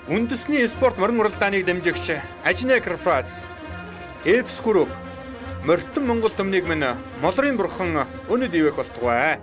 Үндэсний спорт морин уралдааныг дэмжигч Ажны Крафац, Эфс Групп, Морьтон Монгол төмнийг минь молрын бурхан өнөд ивэх болтугай.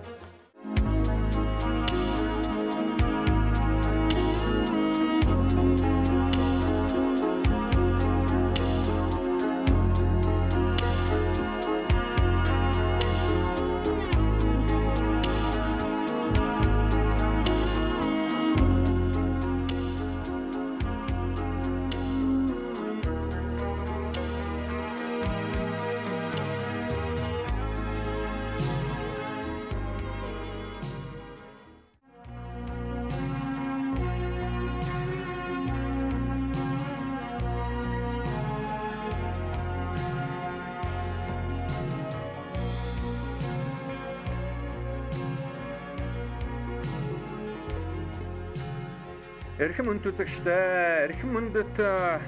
Эрхэм үнд үзэгчтэй, эрхэм үндэт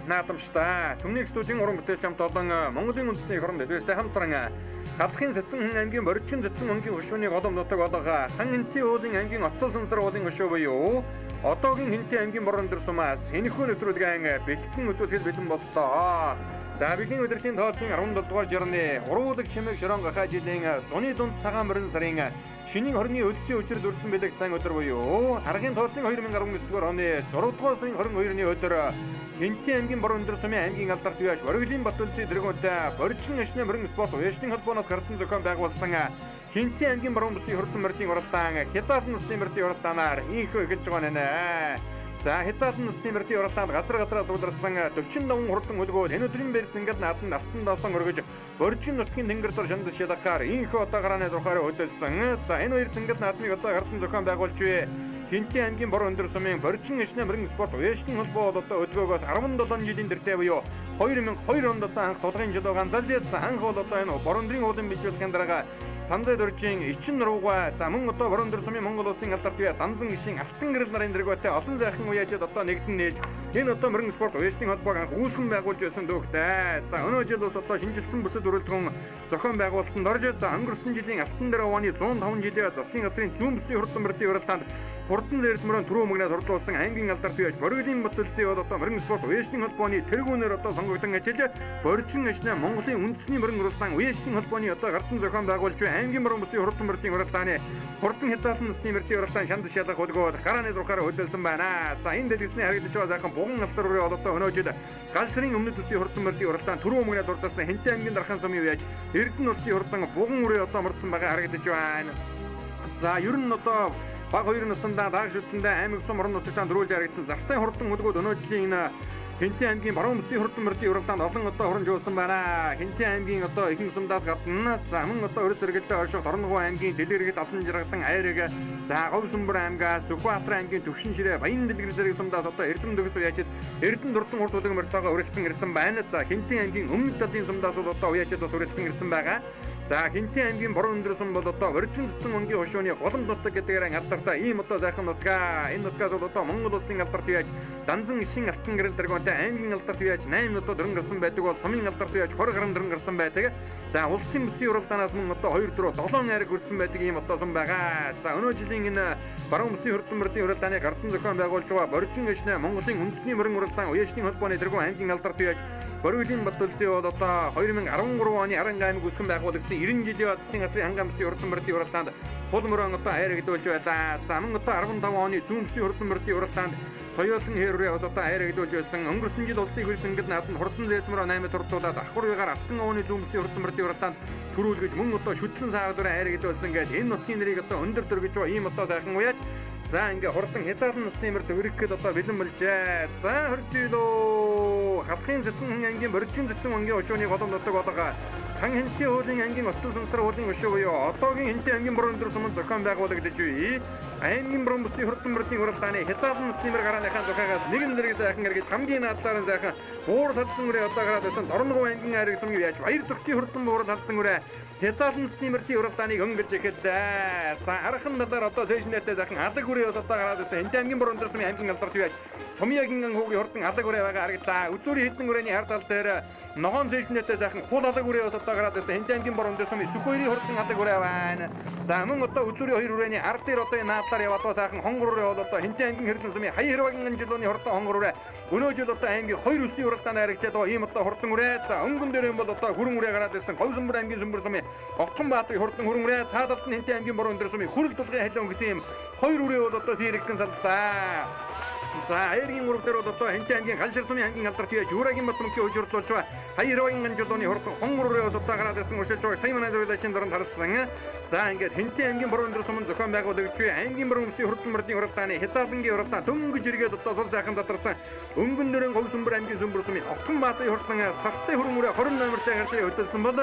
наадамштай. Төмний студийн уран бүтээлч хамт олон Монголын үндэсний хорон дэвстэй хамтран Халахын Цэцэн аймгийн Борчин Цэцэн өнгийн хөшөөний голом нутаг болох Хан Хинтийн уулын аймгийн Оцол Сансар уулын хөшөө буюу одоогийн Хинтийн аймгийн Борон Дэрсумаас энэхүү нэвтрүүлгийн бэлтгэн үзүүлэхэд бэлэн боллоо. За бигийн удирдлагын тооллын 17 дугаар жирны уруудаг чимэг шорон гахаа жилийн зуны дунд цагаан морин сарын шинийн хорны өлцийн өчир дүрсэн бэлэг цан өдөр буюу аргын тооллын 2019 дугаар оны 6 дугаар сарын 22-ны өдөр Хинтийн аймгийн Борон Дэрсумын аймгийн алдарт бияж Бориглын Батүлцийн дэргүүнтэй Борчин Ашны морин спорт уяжлын холбооноос гардан зохион байгуулсан Хинтийн аймгийн Борон бүсийн хурдан морьтын уралдаан хязгаарлан насны морьтын уралдаанаар ийхүү эхэлж байгаа нэ. За хязгаарлан насны морьтын уралдаанд газраас улирсан 45 хурдан хөлгөөл энэ өдрийн бэр зингэд нааданд алтан давсан өргөж Борчин нутгийн тэнгэр дор шандас шалгахаар ийхүү одоогоорны зурхаараа хөдөлсөн. За энэ хоёр зингэд наадмыг одоо гардан зохион байгуулж буй Хинтийн аймгийн Борон Дэрсумын Борчин Ашны морин спорт уяжлын холбоо одоо өдгөөгөөс 17 жилийн тэртээ буюу 2002 онд одоо анх тулгын жилөө ганцалж ядсан анх бол одоо энэ Борондрын уулын бичлэгийн дараа Санзай дөржийн эчин нуруугаа за мөн одоо Борон Дэрсумын Монгол улсын алдарт бие Данзан гишийн алтан гэрэл нарын дэргүүтэй олон сайхан уяажид одоо нэгдэн нээж энэ одоо морин спорт уяжлын холбоог анх үүсгэн байгуулж байсан дүүхтэй. За өнөө жил бас одоо шинжилсэн бүтэц өрөлдгөн зохион байгуулалтанд орж за өнгөрсөн жилийн алтан дээр оны 105 жилийн засгийн газрын зүүн бүсийн хурдан морьтын уралдаанд хурдан зэрэгмөрөн түрүү мөгнөд хурдлуулсан аймгийн алдарт бие Бориглын Батүлцийн бол одоо морин спорт уяжлын холбооны тэргүүнээр одоо сонгогдсон ажиллаж Борчин Ашны Монголын үндэсний морин уралдаан уяжлын холбооны одоо гардан зохион байгуулж аймгийн Борон бүсийн хурдан морьтын уралдааны хурдан хязгаарлан насны морьтын уралдаан шанд шалгах хөлгөөд гарааны зурхаараа хөдөлсөн байна. За энэ дэлгэсний харагдаж байгаа сайхан буган алтар өрөө одоо өнөө жил гал ширийн өмнөд бүсийн хурдан морьтын уралдаан түрүү мөгнөд хурдсан Хинтийн аймгийн Дархан сумын яаж Эрдэнэ улсын хурдан буган өрөө одоо мордсон байгаа харагдаж байна. За ер нь одоо баг 2 наснда дааг шүтэндээ аймаг сум орон нутагтаа дөрүүлж харагдсан зартай хурдан хөлгөөд өнөө жилийн энэ Хинтийн аймгийн Борон бүсийн хурдан морьтын уралдаанд олон одоо хурамжуулсан байна. Хинтийн аймгийн одоо ихэнх сумдаас гадна за мөн одоо өрөс сэргэлдээ орших Торногов аймгийн Дэлгэрэгт олон жаргалан айраг за Говь Сүмбэр аймгаа Сүхбаатар аймгийн Төвшин ширээ Баян Дэлгэр зэрэг сумдаас одоо Эрдэм төгс уяажид Эрдэнэ дурдан хурд хөлөг морьтойгоо үргэлжлэн ирсэн байна. За Хинтийн аймгийн өмнөд талын сумдаас одоо уяажид бас үргэлжлэн ирсэн байгаа. За Хинтийн аймгийн Борон Дэрсум бол одоо Борчин Цэцэн өнгийн хөшөөний голом нутаг гэдгээр алдартай ийм одоо сайхан нутгаа. Энэ нутгаас бол одоо Монгол улсын алдарт бияж Данзан гишийн алтан гэрэл дэргүүнтэй аймгийн алдарт бияж 8 нутаг дөрөн гарсан байдаг бол сумын алдарт бияж 20 гаруй дөрөн гарсан байдаг. За улсын бүсийн уралдаанаас мөн одоо 2-4-7 айраг хүрсэн байдаг ийм одоо сум байгаа. За өнөө жилийн энэ Борон бүсийн хурдан морьтын уралдааны гардан зохион байгуулж байгаа Борчин Ашны Монголын үндэсний морин уралдаан уяжлын холбооны дэргүүн аймгийн алдарт бияж Бориглын Батүлцийн бол одоо 2013 оны Аранга аймаг үүсгэн байгуулагдсан 90 жилийн засгийн газрын хангам бүсийн хурдан морьтын уралдаанд хул мөрөн одоо хайрагдуулж байлаа. За мөн одоо 15 оны зүүн бүсийн хурдан морьтын уралдаанд соёлын хэрвээ бас одоо хайрагдуулж байсан. Өнгөрсөн жил улсын хөл зингэд нааданд хурдан зээлмөр 8 турдуулаад давхар уягаар алтан оны зүүн бүсийн хурдан морьтын уралдаанд төрүүлгэж мөн одоо шүтлэн саагаар хайрагдуулсан гэдэг энэ нутгийн нэрийг одоо өндөр дөргиж байгаа ийм одоо сайхан уяаж за ингээ хурдан хязгаарлан насны морьт өргөхөд одоо бэлэн болжээ. За хөржүүлөө Халахын Цэцэн аймгийн Борчин Цэцэн өнгийн хөшөөний голом нутаг болго Хан Хинтийн уулын аймгийн Оцол Сансар уулын хөшөө буюу одоогийн Хинтийн аймгийн Борон Дэрсумд зохион байгуулагдаж буй аймгийн Борон бүсийн хурдан морьтын уралдааны хязгаарлан насны морь гарааныхаа зохиогоос нэгэн зэрэг сайхан эргэж хамгийн наадлаар нь сайхан буур талцсан үрээ одоо гараад байсан Торногов аймгийн айраг сумын яаж баяр зүгтийн хурдан буур талцсан үрээ хязгаарлан насны морьтын уралдааныг өнгөрж ихэд за архан талаар одоо зэжнэтэй сайхан алаг үрээ бас одоо гараад байсан Хинтийн аймгийн Борон Дэрсумын аймгийн алдарт яаж Сумьягийн хүүгийн хурдан алаг үрээ байгаа харагдаа үзүүрийн хэдэн үрээний хар тал дээр ногоон зэжнэтэй сайхан хул алаг үрээ бас одоо одоо гараад ирсэн Хинтээ аймгийн борон дээр сумын Сүхбаерийн хурдан хадаг үрээ байна. За мөн одоо үзүүрийн 2 үрээний ард дээр одоо энэ наадлаар яваад сайхан хонгор үрээ бол одоо Хинтээ аймгийн хэрлэн сумын Хаяр Хирвагийн жилийн хурдан хонгор үрээ. Өнөө жил одоо аймгийн 2 үсгийн уралдаанд харагдаад байгаа ийм одоо хурдан үрээ. За өнгөн дээр юм бол одоо хүрэн үрээ гараад ирсэн Говьсөнбөр аймгийн Сүмбэр сумын Огтхон Баатарын хурдан хүрэн үрээ. Цаадалд нь Хинтээ аймгийн борон дээр сумын Хүрэл дулгын халиун гэсэн ийм 2 үрээ бол одоо сэрэгдэн саллаа. За Аяргийн ураг дээр бол одоо Хинтээ аймгийн Галшир сумын аймгийн алдарт бие Жуурагийн Батмөнхийн хожирдуулж байгаа Хаяр Хирвагийн жилийн хурдан хонгор үрээ бол одоо гараад ирсэн уршилж байгаа сайн манайд үйлчлэн дөрөнд харсан. За ингээд Хинтээ аймгийн борон дээр сумын зохион байгуулагч аймгийн борон өмсгийн хурдан мөрдийн уралдааны Хязаалангийн уралдаан дөнгөж иргээд одоо сул сайхан задарсан өнгөн дөрөн Говьсөнбөр аймгийн Сүмбэр сумын Огтхон Баатарын хурдан сартай хүрэн үрээ 20 номертой гарч хөдөлсөн бол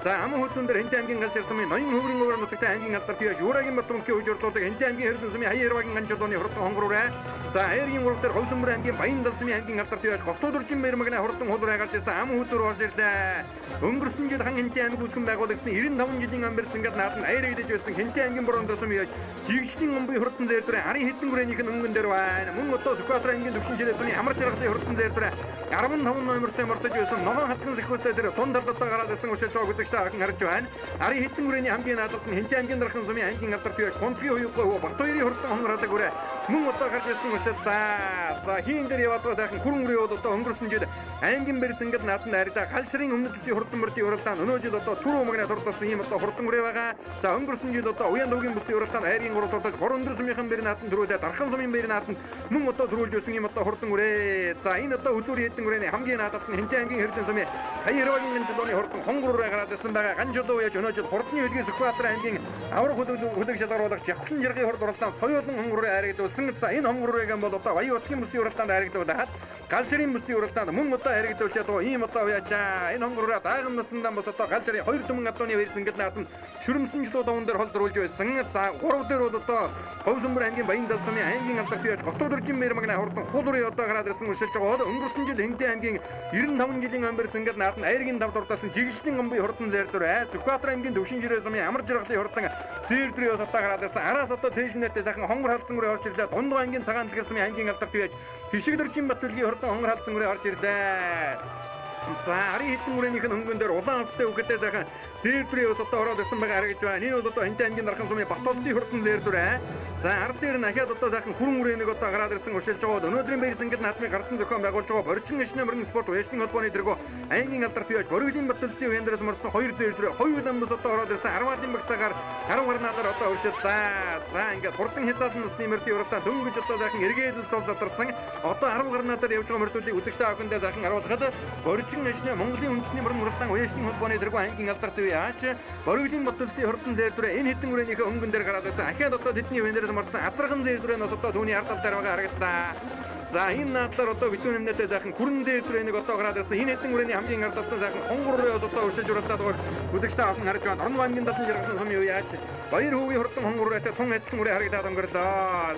за аман хөдөлсөн дээр Хинтээ аймгийн Галшир сумын ноён хөврийн өвөр нутагтай аймгийн алдарт бие Жуурагийн Батмөнхийн хожирдуулдаг Хинтээ аймгийн хэрлэн сумын Хаяр Хирвагийн жилийн хурдан хонгор үрээ. За Аяргийн ураг дээр Говьсөнбөр аймгийн Баян Далсмын аймгийн алдарт бие Готуудөржин Мэрмэгнэ хурдан хулраа гарч ирсэн ам хөдөр орж ирлээ. Өнгөрсөн жил хан Хинтээ аймаг үүсгэн байгуулагчны 95 жилийн амбэрц ингээд наадад аяр идэж байсан Хинтээ аймгийн борон дөрсөм яаж жигшлийн өмбөгийн хурдан зэр дээр арын хэдэн хүрээнийх нь өнгөн дээр байна. Мөн одоо Сүхбаатар аймгийн төвшин жилээсний амар жаргалын хурдан зэр дээр 15 номертой мордож байсан ногоон хатган сэхвэстэй дээр тун талдаа гараад ирсэн уршилж байгаа үзэгчтэй хаан харж байна. Арын хэдэн хүрээний хамгийн наадад нь Хинтээ аймгийн дархан сумын аймгийн алдарт бие Гонтгийн хуйгаа Батбаярын хурдан хонгордаг үрэ. Мөн одоо гарч ирсэн уршиллаа. За хийн дээр яваад сайхан хүрэн үрээ бол одоо өнгөрсөн жил аймгийн бэрс ингээд наадад найрда Галширын өмнөд төсвийн хурдан мөрдийн уралдаан өнөө жил одоо Түрүү мэгнэ дурдсан ийм одоо хурдан үрээ байгаа. За өнгөрсөн жил одоо Уян дуугийн бүсийн уралдаан Айргийн урал дурдаж Борон дөр сумынхан бэр наадад төрүүлээ Дархан сумын бэр наадад мөн одоо төрүүлж өсөн ийм одоо хурдан үрээ. За энэ одоо өдөрийн хэдэн үрээний хамгийн наадад нь Хинтээ аймгийн хэрлэн сумын Хаяр Хирвагийн жилийн хурдан хонгор үрээ гараад ирсэн байгаа. Ганжулуу яаж өнөө жил хурдны хөлгийн Сүхбаатар аймгийн авраг хөдөг шалгаруулагч Явхлан жиргийн хурд уралдаан соёолон хонгор үрээ харагдуулсан. За энэ хонгор үрээгийн бол одоо Баян утгийн бүсийн уралдаанд харагдуулаад Галширын бүсийн уралдаанд мөн одоо харагдуулж байгаа ийм одоо яачаа энэ хонгор үрээ дааган насндан бас одоо Галширын 2 дүмэн адууны вэрсэн гэл наадам шүрмсэн жилүүд дуун дээр холдруулж байсан. За 3 дээр бол одоо Говьсөнбөр аймгийн Баян Далсмын аймгийн алдарт бие Готуудөржин Мэрмэгнэ хурдан хулрын одоо гараад ирсэн уршилж байгаа. Өнгөрсөн жил Хинтээ аймгийн 95 жилийн амбэр зэнгэл наадам Аяргийн тав дурдсан жигшлийн өмбөгийн хурдан зэр дээр Сүхбаатар аймгийн төвшин жирээ сумын амар жаргалын хурдан зэр дээрээс одоо гараад ирсэн. Араас одоо тэншнэтэй сайхан хонгор халдсан үрээ орж ирлээ. Дундгой аймгийн цагаан дэлгэр сумын аймгийн алдарт бие Хишигдэржин Батүлгийн хурдан хонгор халдсан үрээ орж ирлээ. За арын хэдэн үрээнийх нь хөнгөн дээр улаан авцтай үгэтэй сайхан зэр дүрээ ус одоо ороод ирсэн байгаа харагдж байна. Энэ бол одоо Хинтээ аймгийн дархан сумын Батуултын хурдан зэр дүрээ. За ард дээр нь ахаад одоо сайхан хүрэн үрээнийг одоо гараад ирсэн уршилж байгаа. Өнөөдрийн баярс ингээд наадмын гартан зохион байгуулж байгаа Борчин ишнэ мөрөн спорт уяшны холбооны дэргөө аймгийн алдарт бие Бориглын Батуултын уяндраас мордсон 2 зэр дүрээ хоёулаа бас одоо ороод ирсэн 10-ын багцаагаар 10 гарнадаар одоо уршиллаа. За ингээд хурдан хязгаалсан насны мөрдийн уралдаан дөнгөж одоо сайхан эргээлэл цол задарсан. Одоо 10 гарнадаар явж байгаа мөрдүүдийг үзэгчтэй авахындаа сайхан харуулхад Борчин Монголын үндэсний мөрөн уралдаан уяшны холбооны дэргөө аймгийн алдарт бие Аач Бориглын Батуултын хурдан зэр дүрээ энэ хэдэн үрээнийхээ өнгөн дээр гараад байсан. Ахаад одоо тэдний үеэнээс мордсон азарган зэр дүрээ нас одоо түүний ард талд байгаа харагдлаа. За энэ наадлаар одоо битүүн нэмнэтэй сайхан хүрэн зэр дүрээнийг одоо гараад ирсэн. Энэ хэдэн үрээний хамгийн ард талд сайхан хонгор үрээ одоо уршилж уралдаад байгаа үзэгчтэй авсан харж байна. Орон аймгийн далны жаргалан сумын үе Аач Баяр хөвгийн хурдан хонгор үрээтэй тун хэдэн үрээ харагдаад өнгөрлөө.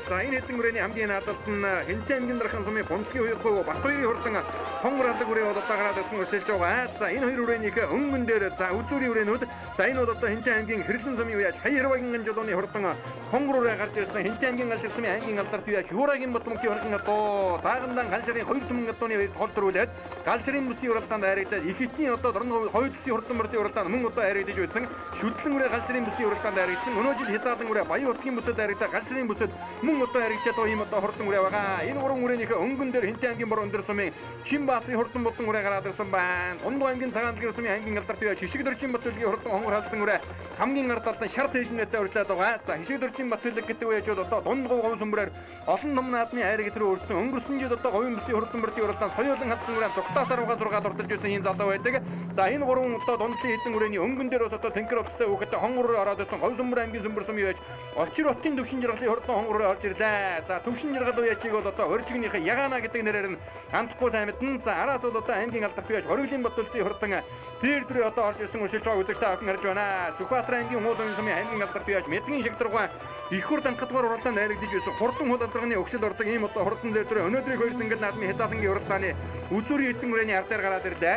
За энэ хэдэн үрээний хамгийн наад талд нь Хинтээ аймгийн дархан сумын Бонтгийн хуйгаа Батбаярын хурдан хонгор алдаг үрээ бол одоо гараад ирсэн уршилж байгаа. За энэ хоёр үрээнийхээ өнгөн дээр за үзүүрийн үрээнүүд за энэ бол одоо Хинтээ аймгийн хэрлэн сумын үе Аач Хаяр Хирвагийн жилийн хурдан хонгор үрээ гарч ирсэн. Хинтээ аймгийн Галшир сумын аймгийн алдарт бие Жуурагийн Батмөнхийн хурдан одоо даагандан Галширын 2 дүмэн адууны вэр холдруулээд Галширын бүсийн уралдаанд харагдаад их хитийн одоо 2 төсвийн хурдан мөрдийн уралдаанд мөн одоо харагдаж байсан. Шүтлэн үрээ Галширын бүсийн уралдаанд харагдсан. Өнөө жил Хязаалан үрээ Баян утгийн бүсэд харагдаад Галширын бүсэд мөн одоо харагдаад байгаа юм одоо хурдан үрээ байгаа. Энэ гурван үрээнийхээ өнгөн дээр Хинтээ аймгийн борон дээр сумын Чинбаатарын хурдан бодон үрээ гараад ирсэн байна. Дундгой аймгийн цагаан дэлгэр сумын аймгийн алдарт бие Хишигдэржин Батүлгийн хурдан хонгор халдсан үрээ хамгийн ард талд шар тэншнэтэй урьдчилаад байгаа. За Хишигдэржин Батүлэг гэдэг үеж бол одоо Дундгой Говьсөнбөрөөр олон том наадмын айраг рүү өрсөн. Өнгөрсөн жил одоо говийн бүсийн хурдан мөрдийн уралдаан соёолон хатсан үрээ зугтаасаар угаа зургаад урдж ирсэн ийм залуу байдаг. За энэ гурван одоо дундлын хэдэн үрээний өнгөн дээр бас одоо синхро утастай хүүхэдтэй хонгор ороод ирсэн. Говьсөнбөр аймгийн Сүмбэр сумын байж Очир хотын төвшин жаргалын хурдан хонгор орж ирлээ. За төвшин жаргал уяачийг бол одоо Оржигнийхээ Ягаана гэдэг нэрээр нь хандахгүй сайн мэднэ. За араас бол одоо аймгийн алдарт бие Бориглын Батуултын хурдан зэр дүрээ одоо орж ирсэн уршилж байгаа үзэгчтэй авах харж байна. Сүхбаатар аймгийн Хуулын сумын аймгийн алдарт бие Мэдгийн шигтргуй их хур данхадгаар уралдаанд найрагдаж байсан. Хурдан хул азарганы өгшил ордог ийм одоо хурдан зэр дүрээ өнөөдрийг хоёр зингэл наадмын Хязаалангийн уралдааны үзүүрийн хэдэн үрээний ардаар гараад ирлээ.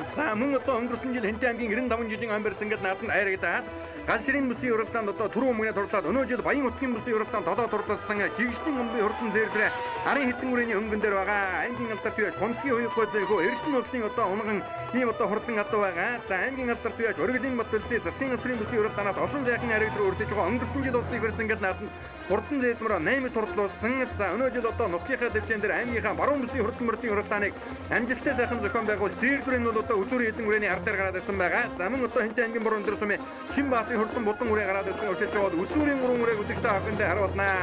За мөн одоо өнгөрсөн жил Хэнтэй аймгийн 95 жилийн ам барьсан гэд нааданд айрагдаад галширын бүсийн уралдаанд одоо түрүү өмнө турлаад өнөө жил Баян утгийн бүсийн уралдаанд додоо турласан жигшлийн өмбийн хурдан зэрлэрэ арын хэдэн үрээний өнгөн дээр байгаа аймгийн алдарт бияж Гомцгийн хоёргой зээгөө Эрдэнэ улсын одоо унган ийм одоо хурдан адуу байгаа. За аймгийн алдарт бияж Өргөлийн Батөлцийн засгийн газрын бүсийн уралдаанаас олон сайхан айраг руу өрдөж байгаа өнгөрсөн жил улсын барьсан гэд нааданд хурдан зэдлмөр 8 турдлуулсан. За өнөө жил одоо нутгийнхаа дэвжэн дээр аймгийнхаа баруун бүсийн хурдан мөрдийн уралдааныг амжилттай сайхан зохион байгуул зэрлэрэн нь бол одоо үзүүрийн хэдэн үрээний ард дээр гараад ирсэн байгаа. За мөн одоо Хэнтэй аймгийн бороо өндөр сумын Шинбаатарын хурдан будан үрээ гараад ирсэн өшөлж байгаа үзүүрийн 3 үрээг үзэгчтэй хавхандаа харуулнаа.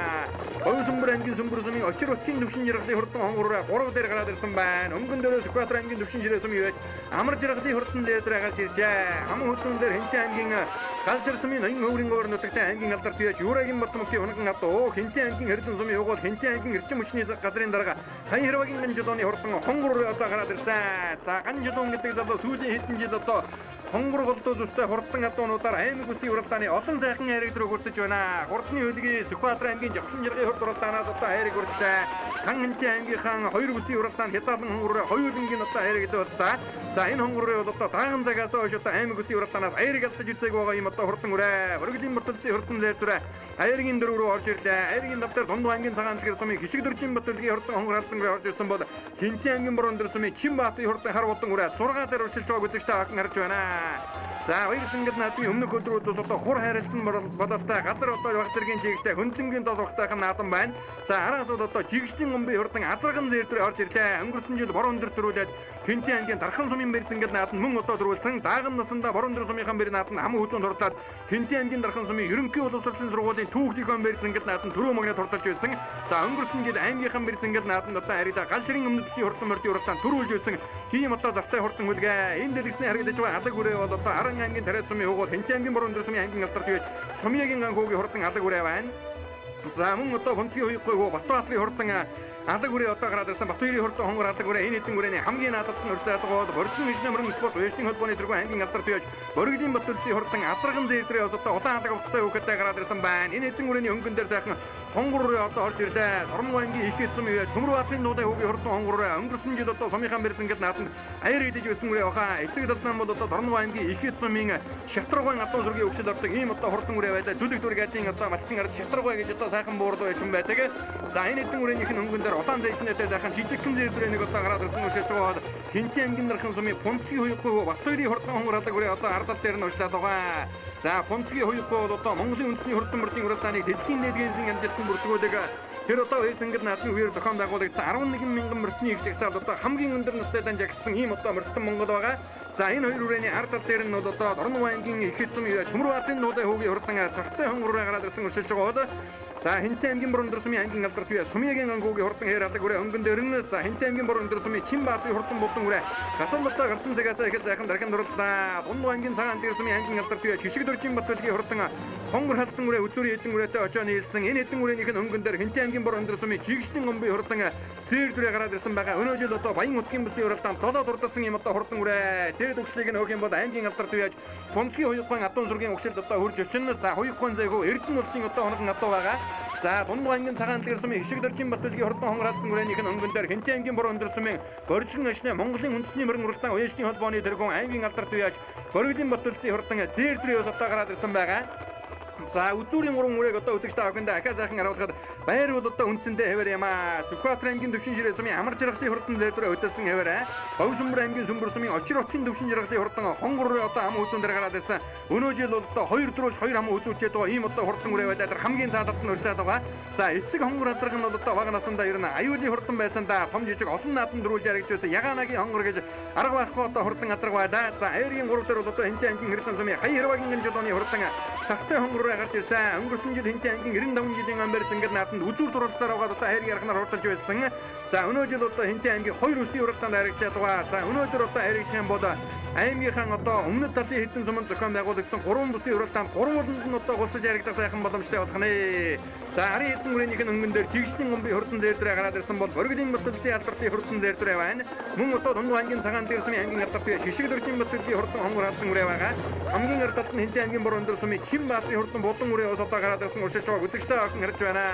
Говь сүмбэр аймгийн сүмбэр сумын Очир утгийн төвшин жаргалын хурдан хонгороо 3 дээр гараад ирсэн байна. Өнгөн дээрээс Сүхбаатар аймгийн төвшин жирээ сумын байж амар жаргалын хурдан дээр гарч иржээ. Хаман хөдөн дээр Хэнтэй аймгийн галшир сумын ноён өврийн өөр нутагтай аймгийн алдарт бияж Юурагийн Батмөкийн унган адуу Хэнтэй аймгийн Эрдэнэ сумын явуул Хэнтэй аймгийн эрчим хүчний газрын дарга Хаян Хэрвагийн ганжлооны хурдан хонгороо одоо гараад ирсэн. За ганжлоон гэдэг залуу сүүлийн хэдэн жил одоо хонгор голдуу зүстэй хурдан адуунуудаар аймаг бүсийн уралдааны олон сайхан хайрыг дөрөв хүртэж байна. Хурдны хөлгийн Сүхбаатар аймгийн Жавхлан жаргын хурд уралдаанаас одоо хайрыг хүртлээ. Хэнтэй аймгийнхаа хоёр бүсийн уралдаанд хязгаарлан хонгороо хоёулангийн одоо хайрыг дууллаа. За энэ хонгороо бол одоо дааган цагаас хойш одоо аймаг бүсийн уралдаанаас хайрыг алдаж үзээг байгаа юм одоо хурдан үрээ. Өргөлийн Батөлцийн хурдан зэрлэрэ хайргийн дөрөв рүү орж ирлээ. Хайргийн давтар Дундуу аймгийн цагаан дэлгэр сумын Хишиг дөржин Батөлгийн хурдан хонгор алдсан рүү орж ирсэн бол Хэнтэй аймгийн бороо өндөр сумын Чинбаатарын хурдан хар будан үрээ 6 дээр уршилж байгааг үзэгчтэй хахан харж байна. За баяр цэнгэл наадмын өмнөх өдрүүд бас одоо хур хайрлсан бололтой газар одоо баг зэргийн жигтэй хөндлөнгийн доосрохтайхан наадам байна. За араас бол одоо жигшлийн өмбийн хурдан азарган зэрлэрээ орж ирлээ. Өнгөрсөн жил бороо өндөр төрүүлээд Хэнтэй аймгийн Дархан сумын бэр цэнгэл наадам мөн одоо төрүүлсэн. Дааган насандаа бороо өндөр сумынхан бэр наадам хамаг хөдөөнд хурлаад Хэнтэй аймгийн Дархан сумын ерөнхий боловсролын сургуулийн түүхтийн бэр цэнгэл наадам түрүү мөгнөд хурдалж байсан. За өнгөрсөн жил аймгийнхан бэр цэнгэл наадамд одоо харигда галширын өмнөд бүсийн хурдан мөрдийн уралдаанд төрүүлж байсан. Ийм одоо завтай хурдан хүлгээ. Энэ дэлгэсний харагдаж байгаа алаг үрээ бол одоо Аран аймгийн Тариад сумын хуугуул Хэнтэй аймгийн бороо өндөр сумын аймгийн алдарт бияж Сумьягийн анхуугийн хурдан алаг үрээ байна. За мөн одоо Гомцгийн хоёргой Батбаатрын хурдан алаг үрээ одоо гараад ирсэн. Батбаатарын хурдан хонгор алаг үрээ энэ хэдэн үрээний хамгийн наадалт нь өршлээд байгаа борчин мишнэ мөрөн спорт вэстинг холбооны тэргүүн аймгийн алдарт бияж Өргөлийн Батөлцийн хурдан азарган зэрлэрээ бас одоо улаан алаг уцтай хүүхэдтэй гараад ирсэн байна. Энэ хэдэн үрээний өнгөн дээр сайхан хонгор үрээ одоо орж ирлээ. Ормон аймгийн Ихэд сумын бияж Төмөрбаатарын дуудай хүүгийн хурдан хонгор үрээ өнгөрсөн жил одоо сумынхан бэрсэн гэд нааданд аяр идэж байсан үрээ баха. Эцэг талдан бол одоо Дорнов аймгийн Ихэд сумын Шавтраггойн адуун сүргийн өвчл ордог ийм одоо хурдан үрээ байлаа. Зүлэг дүргадын одоо малчин ард Шавтраггой гэж одоо сайхан буурал байсан байдаг. За энэ хэдэн үрээнийх нь өнгөн дээр улаан зэйснэтэй сайхан жижигхэн зэрлэрээ нэг одоо гараад ирсэн өшөж байгаа бол Хэнтэй аймгийн Дархан сумын Пунцгийн хоёргой Батбаатарын хурдан хонгор алаг үрээ одоо ардал дээр нь урьшлаад байгаа. За Пунцгийн хоёргой бол одоо Монголын үндэсний хурдан мөрдийн уралдааныг дэлхийн нэргэнсийн амжилтанд бүрдгүүлдэг. Тэр одоо эзэнгэл наадмын үеэр зохион байгуулагдсан 11 мянган мөртний их жагсаал одоо хамгийн өндөр настай дан жагссан ийм одоо мөртөн Монгол байгаа. За энэ хоёр үрээний ард тал дээр нь бол одоо Дорнов аймгийн Ихэд сумын Төмөрбаатарын дуудай хүүгийн хурдан сартай хонгороо гараад ирсэн өршилж байгаа бол за Хэнтэй аймгийн бороо өндөр сумын аймгийн алдарт бияж Сумьягийн анхуугийн хурдан хэр алаг үрээ өнгөн дээр нь за Хэнтэй аймгийн бороо өндөр сумын Чинбаатарын хурдан будан үрээ гасан дотоо гарсан цагаас их сайхан дархан дурлаа. Дундуу аймгийн цагаан дээр сумын аймгийн алдарт бияж Хишиг дөржин Батөлгийн хурдан хонгор халдан үрээ үзүүрийн хэдэн үрээтэй очоо нийлсэн. Энэ хэдэн үрээнийх нь өнгөн дээр Хэнтэй аймгийн бороо өндөр сумын жигшлийн өмбийн хурдан зээр дүрээ гараад ирсэн байгаа. Өнөө жил одоо Баян утгийн бүсийн уралдаанд додоо дурдсан юм одоо хурдан үрээ. Дээд өгшлийг нь хөөх юм бол аймгийн алдарт бияж Гомцгийн хоёргой адуун сүргийн өгшөлд одоо хурж очино. За хоёргой зээгөө Эрдэнэ улсын одоо хонгон адуу байгаа. За Дундуу аймгийн цагаан дэлгэр сумын Хишиг дөржин Батөлгийн хурдан хонгор алдсан үрээнийх нь өнгөн дээр Хэнтэй аймгийн бороо өндөр сумын Боржин ашны Монголын үндэсний мөрөн уралдаан уяшны холбооны тэргүүн аймгийн алдарт бияж Өргөлийн Батөлцийн хурдан зээр дүрээ одоо гараад ирсэн байгаа. За үзүүрийн 3 үрээг одоо үзэгчтэй авахында ахаа сайхан харуулхад байр бол одоо үндсэндээ хэвээр юм аа. Сүхбаатар аймгийн төвшин ширээ сумын амар жаргалын хурдан зэрлэрээ өдөлсөн хэвээр. Говь сүмбэр аймгийн сүмбэр сумын Очир утгийн төвшин жаргалын хурдан хонгор одоо ам үзүүн дээр гараад ирсэн. Өнөө жил бол одоо 2 дөрүүлж 2 хам үзүүлчихэд байгаа ийм одоо хурдан үрээ байлаа. Тэр хамгийн цаадалт нь өршөөд байгаа. За эцэг хонгор азарг нь бол одоо бага насандаа ер нь аюулын хурдан байсан да. Том жижиг олон наадам дөрүүлж яригч байсан. Яганагийн хонгор гэж арга байхгүй одоо хурдан азарг байлаа. За айргийн 3 дээр бол одоо Хэнтэй аймгийн Хэрлэн сумын Хаян Хэрвагийн ганжлооны хурдан сартай хонгор гарч ирсэн. Өнгөрсөн жил Хэнтэй аймгийн 95 жилийн ам барьсан гэд нааданд үзүүр дурлцаар байгаа одоо хайргийн арханаар хурдалж байсан. За өнөө жил одоо Хэнтэй аймгийн 2 үсгийн уралдаанд харигдаад байгаа. За өнөөдөр одоо харигдах юм бол аймгийнхан одоо өмнөд талын хэдэн суманд зохион байгуулагдсан 3 бүсийн уралдаанд 3 ууланд нь одоо гулсаж харигдах сайхан боломжтой болох нэ. За ари хэдэн үрээнийх нь өнгөн дээр жигшлийн өмбийн хурдан зэрлэрээ гараад ирсэн бол Өргөлийн Батөлцийн алдартын хурдан зэрлэрээ байна. Мөн одоо Дундуу аймгийн цагаан дээр сумын аймгийн алдарт бияж Хишиг дөржин Батөлгийн хурдан хонгор алдан үрээ байгаа. Хамгийн ард талд нь Хэнтэй аймгийн бороо өндөр сумын Чинбаатарын хурдан хурдан бодон үрээ одоо гараад ирсэн уршилж байгаа үзэгчтэй охин харж байна.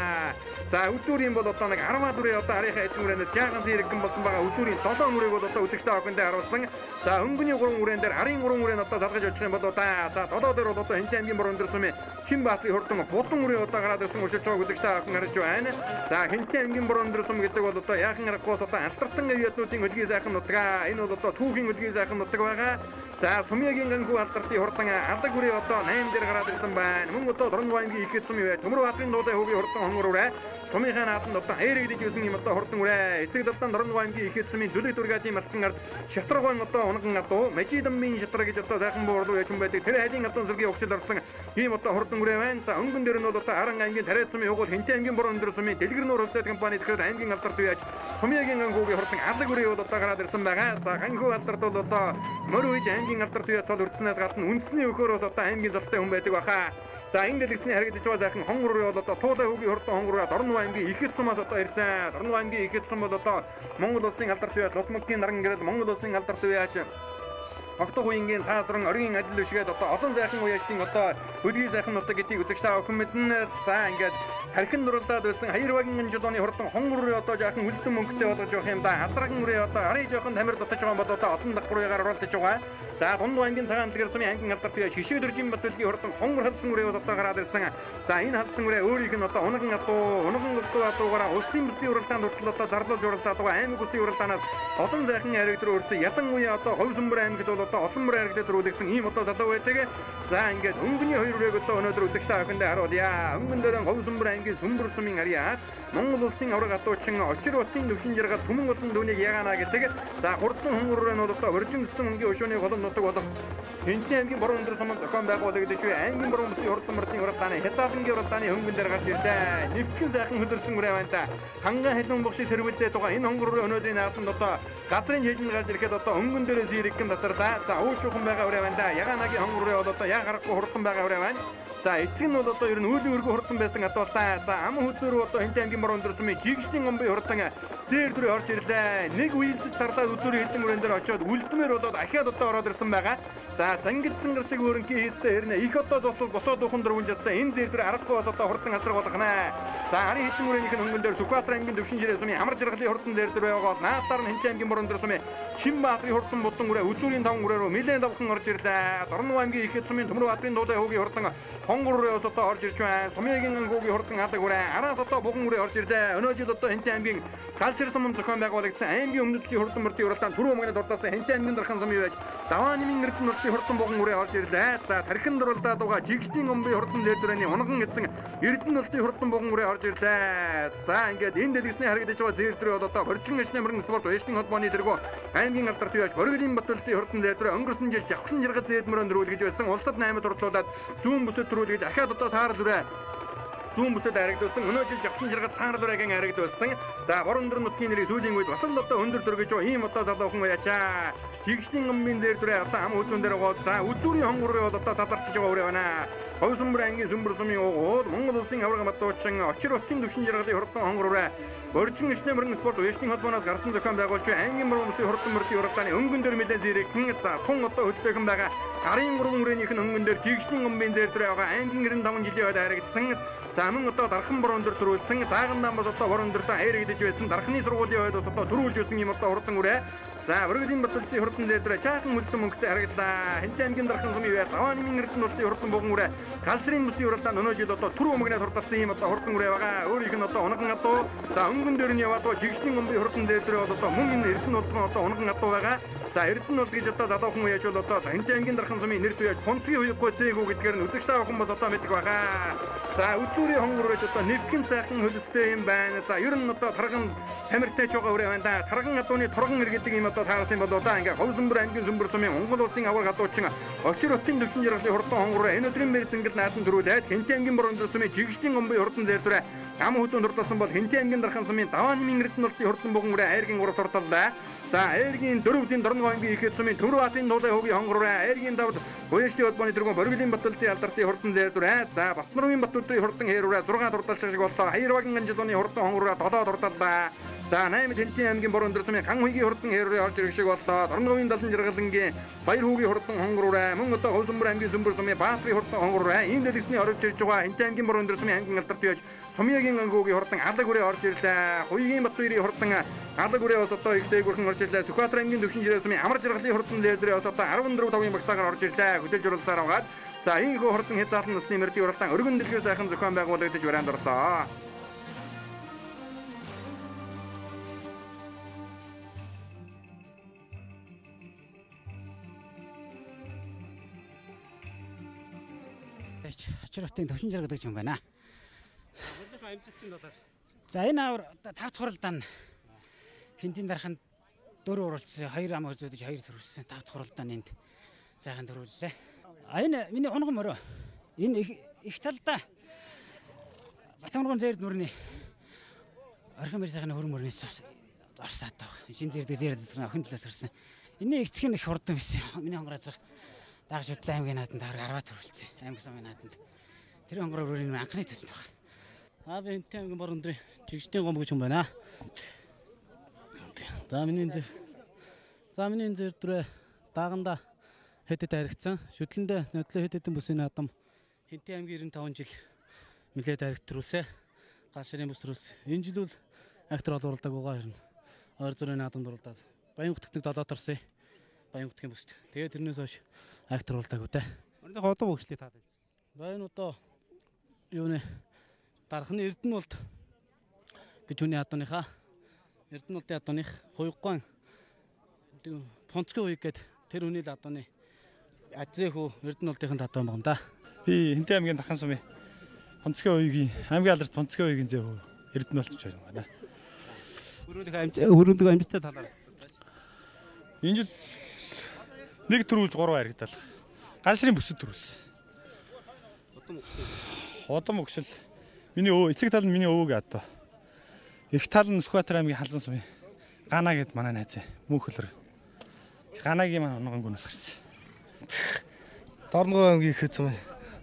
За үзүүрийн бол одоо нэг 10-аад үрээ одоо арийнхаа эдэн үрээнээс жаахан сэргэн болсон байгаа. Үзүүрийн 7 үрээг бол одоо үзэгчтэй охиндээ харуулсан. За өнгөний 3 үрээн дээр арын 3 үрээн одоо залгаж очих юм бол одоо за долоо дээр бол одоо Хэнтэй аймгийн Борон Өндөрсөмийн Чинбаатарын хурдан бодон үрээ одоо гараад ирсэн уршилж байгаа үзэгчтэй охин харж байна. За Хэнтэй аймгийн Борон Өндөрсөм гэдэг бол одоо яахан аргагүй одоо алтартан авиатнуудын хөлгийн сайхан нутгаа. Энэ бол одоо түүхийн хөлгийн сайхан нутаг байгаа. За Сумьягийн ганхүү алдартын хурдан алдаг үрээ одоо 8 дээр гараад ирсэн байна. Мөн одоо Дорнова аймгийн ихэд сум вэ. Төмөрбаатарын дуудай хөвгийн хурдан хонгор үрээ. Сумынхаа нааданд одоо эрэгдэж юусэн юм одоо хурдан үрээ. Эцэг далдан Дорнова аймгийн ихэд сумын зүлэг дүргадын малчин ард шатрагын одоо унган адуу Мажидамбын шатраг гэж одоо сайхан буурлуу яж юм байдаг. Тэр хайлын адуун зургийн өгчл орсон ийм одоо хурдан үрээ байна. За өнгөн дээр нь бол одоо Аран аймгийн Тариад сумын угуул Хэнтэй аймгийн Борон Өндөрсөмийн Дэлгэр нуур хувьцаат компани захирал аймгийн алдарт үеж Сумьягийн ганхүүгийн хурдан алдаг үрээ бол одоо гараад ирсэн байгаа. За ганхүү алдарт бол одоо Мөрөж аймгийн алдарт үеж цол үрдснээс гадна үндэсний өхөөрөөс одоо аймгийн залтай хүн байдаг баха. За энэ дэлгэсний харагдаж байгаа сайхан хонгор үрээ бол одоо Туулай хүүгийн хурдан хонгор үрээ Дорнова аймгийн ихэд сумаас одоо ирсэн. Дорнова аймгийн ихэд сум бол одоо Монгол улсын алдарт үеж Лодмогтын наран гэрэл Монгол улсын алдарт үеж Огтог үеийн хаасран оргийн ажил өшгээд одоо олон сайхан уяачдын одоо хөлгийн сайхан нутаг гэдгийг үзэгчтэй охин мэднэ. За ингээд хархин дурлаад байсан Хаярвагийн жилооны хурдан хонгор үрээ одоо жаахан үлдэн мөнгөтэй болгож явах юм да. Азрагын үрээ одоо арын жоохон тамир дотож байгаа бол одоо олон дагварыгаар оруулж байгаа. За Дунд аймгийн цагаан дэлгэр сумын аймгийн алдарт үеж Хишээ дөржин Батөлгийн хурдан хонгор халдсан үрээ одоо гараад ирсэн. За энэ халдсан үрээ өөрийнх нь одоо унган адуугаараа улсын бүсийн уралдаанд хүртэл одоо зарлуулж уралдаад байгаа аймаг бүсийн уралдаанаас олон сайхан яриг дээр үрсэн ядан үе одоо Ховсөмбөр аймагт бол одоо олон мөр харагдаад рүүлгсэн ийм одоо залуу байдаг. За ингээд өнгөний 2 үрээг одоо өнөөдөр үзэгчтэй охиндээ харуулъя. Өнгөн дээр Ховсөмбөр аймгийн Сүмбэр сумын харьяат Монгол улсын авраг адуучин Очир хотын төвшин жаргал Түмэн голын дүүнийг ягаана гэдэг. За хурдан хонгор нь бол одоо оржимдсан өнгийн өшөөний голом нутаг болох Хэнтэй аймгийн Борон Өндөрсөмөнд зохион байгуулагдаж буй аймгийн Борон улсын хурдан мөрдийн уралдааны Хязаалангийн уралдааны хөнгөн дээр гарч ирлээ. Нэвхэн сайхан хөлөрсөн үрээ байна та. Ханган хэлэн богшиг тэрвэлзээд байгаа энэ хонгор үрээ өнөөдрийн нааданд одоо газрын жижиг гарч ирэхэд одоо өнгөн дээрээс иргэн тасарлаа. За уучлахын байгаа үрээ байна да. Яганагийн хонгор үрээ бол одоо яг гарахгүй хурдан байгаа үрээ байна. За эцэг нь бол одоо ер нь үүлийн өргөн хурдан байсан адуултаа. За ам хөзөр одоо Хэнтэй аймгийн Борон Өндөрсөмийн жигшний гомбын хурдан зээр дүрээ орж ирлээ. Нэг үеэлцэд тарлаад өдөрийн хэдэн үрэн дээр очиод үлдмээр болоод ахиад одоо ороод ирсэн байгаа. За зангидсан гар шиг өрөнхий хийстэй хэрнэ их одоо зовсол босоод ухын дөрвөн жастаа энэ зээр дүрээ аргагүй бол одоо хурдан хасраг болгоно. За арын хэдэн үрэнийх нь хөнгөн дээр Сүхбаатар аймгийн төвшин жирээ сумын амар жаргалын хурдан зээр дүр байгаад наадаар нь Хэнтэй аймгийн Борон Өндөрсөмийн Чинбаатарын хурдан бодон үрээ үзүүрийн 5 үрээ рүү нэлээд давхан орж ирлээ. Дорнова аймгийн ихэд сумын Төмөрбаатарын дуудай хөвгийн хурдан хонгор үрээ одоо орж ирж байна. Сумьягийн ганхүүгийн хурдан алдаг үрээ араас одоо буган үрээ орж ирлээ. Өнөө жил одоо Хэнтэй аймгийн Галшир сумын зохион байгуулагдсан аймгийн өмнөдлийн хурдан мөрдийн уралдаанд түрүү мөнгөнд дурдсан Хэнтэй аймгийн Дархан сумын байж Даваа нэмийн эрдэнэ нуртын хурдан буган үрээ орж ирлээ. За тархин дурлаад байгаа жигшний гомбын хурдан зээрдүрэний унган эзэн эрдэнэ нуртын хурдан буган үрээ орж ирлээ. За ингээд энэ дэлгэсний харагдаж байгаа зээрдүрээ бол одоо хорчин ашны мөрөн спорт уяачны холбооны дэргөө аймгийн алдарт үеж Боргөлийн Батөлцийн хурдан зээрдүрээ өнгөрсөн жил Жавхлан жаргал зээрдмөрөнд рүүлгэж байсан улсад 8 турлуулаад зүүн бүсэд рүүлгэж ахаад одоо саарл үрээ зүүн бүсэд харагдуулсан. Өнөө жил Жавхлан жаргал саарл үрээгийн харагдуулсан. За Борон Өндөрн нутгийн нэрийг сүүлийн үед бас л одоо өндөр дөргиж байгаа ийм одоо залуухан баяачаа. Жигшний гомбын зээрдүрээ одоо ам үзүүн дээр гоо. За үзүүрийн хонгор үрээ бол одоо задарчж байгаа үрээ байна. Ховсөмбөр аймгийн Сүмбэр сумын угуул Монгол улсын авраг матуучин Очир хотын төвшин жаргалын хурдан хонгор үрээ Орчин ичнэ мөрөн спорт уяачны холбооноос гардан зохион байгуулж аймгийн Борон улсын хурдан мөрдийн уралдааны өнгөн дээр нэлээд зэрэгхэн за тун одоо хөлбөйхэн байгаа. Арын 3 үрээнийх нь өнгөн дээр жигшний гомбын зээрдүрээ байгаа аймгийн 95 жилийн үед харагдсан. За мөн одоо дархан Борон Өндөр төрүүлсэн. Даагандаа бас одоо Борон Өндөртөө хайрагдж байсан. Дархны сургуулийн үед бас одоо төрүүлж байсан юм одоо хурдан үрээ. За Боргөлийн Батөлцийн хурдан зээрдүрээ жаахан үлдэн мөнгөтэй харагдлаа. Хэнтэй аймгийн Дархан сумын үед Даваа нэмийн эрдэнэ нуртын хурдан буган үрээ Галширын бүсийн уралдаанд өнөө жил одоо түрүү мөнгөнд хурдалсан юм одоо хурдан үрээ байгаа. Өөрийнх нь одоо унган адуу. За өнгөн дээр нь яваад жигшний гомбын хурдан зээрдүрээ бол одоо мөн энэ эрдэнэ нуртын одоо унган адуу байгаа. За эрдэнэ нурт гэж одоо залуухан үеж бол одоо Хэнтэй аймгийн Дархан сумын нэр төвөж Тунцгийн хуйхгүй зээгүү гэдгээр нь үзэгчтэй охин бол одоо мэддэг байгаа. За үзүүрийн хонгор үрэж одоо нэвхэн сайхан хөлстэй юм байна. За ер нь одоо тарган тамиртай ч байгаа үрээ байна да. Тарган адууны торгон иргэдэг юм одоо таарсан бол одоо ингээ Ховсөмбөр аймгийн Сүмбэр сумын Монгол улсын авраг адуучин Очир хотын төвшин жаргалын хурдан хонгор энэ өдрийн мэр зингэл наадан төрүүлээд Хэнтэй аймгийн Борон Өндөрсөмийн жигшний гомбын хурдан зээрдүрээ ам хөдөөнд хурдалсан бол Хэнтэй аймгийн Дархан сумын Даваа нэмийн эрдэнэ нуртын хурдан буган үрээ айргийн 3 турталлаа. За айргийн 4-ийн Дорнова аймгийн ихэд сумын Төмөрбаатарын дуудай хөвгийн хонгор үрээ айргийн 5-д уяачны холбооны дэргэн Боргөлийн Батөлцийн алдартын хурдан зээрдүрээ. За Батнарын Батөлцийн хурдан хээр үрээ 6 туртал шиг боллоо. Хаярвагийн жилооны хурдан хонгор үрээ 7 турталлаа. За 8-д Хинтэн аймгийн Бор өндөр сумын Ганхүйгийн хурдан хэрээр орж ирэх шиг боллоо. Дорноговын далан жаргалангийн Баярхүүгийн хурдан хонгороо, мөн одоо Хөвсөнбөр аймгийн Сүмбэр сумын Баатарын хурдан хонгороо, ийм дэлгэсний орж ирж байгаа Хинтэн аймгийн Бор өндөр сумын аймгийн алдарт байж Сумьягийн ангуугийн хурдан Алаг үрээ орж ирлээ. Хуйгийн Батбаярын хурдан Алаг үрээ бас одоо их дээгүүрхэн орж ирлээ. Сүхбаатар аймгийн Төвшин жирээ сумын Амар жаргалын хурдан дээр бас одоо 14-5-ын багцаагаар орж ирлээ. Хөдөлж уралсаар аваад за энэ хурдан хязгаарлан насны мөрдийн уралдаан өргөн дэлгэр сайхан зохион байгуулагдаж барайнд орлоо. Очротын төвшин жаргал гэж юм байна. За энэ авар 5 дахь хуралдаан Хинтэн дараханд 4 уралцсан, 2 ам үзүүлж 2 төрүүлсэн. 5 дахь хуралдаан энд сайхан төрүүллээ. Энэ миний онгон мөрөө. Энэ их талдаа Батамргын зээрд мөрний орхин мэр сайхны хөрөн мөрний орсаад байгаа. Шинэ зээрд зээрд охин талаас гарсан. Энэ эцэг нь их хурдан байсан. Миний хонгор азрах Дагш Шүтлэн аймгийн нааданд 10 төрүүлсэн. Аймаг сумын нааданд. Тэр хонгороор өөрийн анхны төлөнд байна. Би Хинтэн аймгийн Бор өндрийн жигшдийн гомбо гэж юм байна. За миний энэ зэр дүрээ дааганда хэдэд харигдсан. Шүтлэндээ нөтлөө хэдэдэн бүсийн наадам Хинтэн аймгийн 95 жил мэлээд харигдруулсан. Гал ширийн бүс төрүүлсэн. Энэ жил бол актер олуулдаг байгаа хэрнэ. Ойр зүрийн наадамд уралдаад Баян хөтгтөг 7 төрсөн. Баян хөтгөхийн бүст. Тэгээд тэрнээс хойш актер уралдаг үтэй. Өөрөндөө одоо хөгжлийг таад. Баян одоо юуны дарахны Эрдэнэболд гэж үний адууныхаа Эрдэнэболдын адууных хуйгаан Понцгийн уяг гээд тэр үний л адууны Ажзэхүү Эрдэнэболдын адуу юм да. Би Хинтэн аймгийн Дархан сумын Понцгийн уягийн аймгийн алдарт Понцгийн уягийн зэвүү Эрдэнэболд ч байна да. Өрөөндөө амжилттай талаар. Энэ жил нэг төрүүлж 3 харигдал. Ганшрын бүсэд төрүүлсэн. Одом өгшил. Миний эцэг тал нь миний өвөг адуу. Их тал нь Сүхбаатар аймгийн Халзан сумын Гана гэд манай найз мөнхөлөр. Ганагийн маань онгонгоноос гарсан. Дорногов аймгийн их эзэм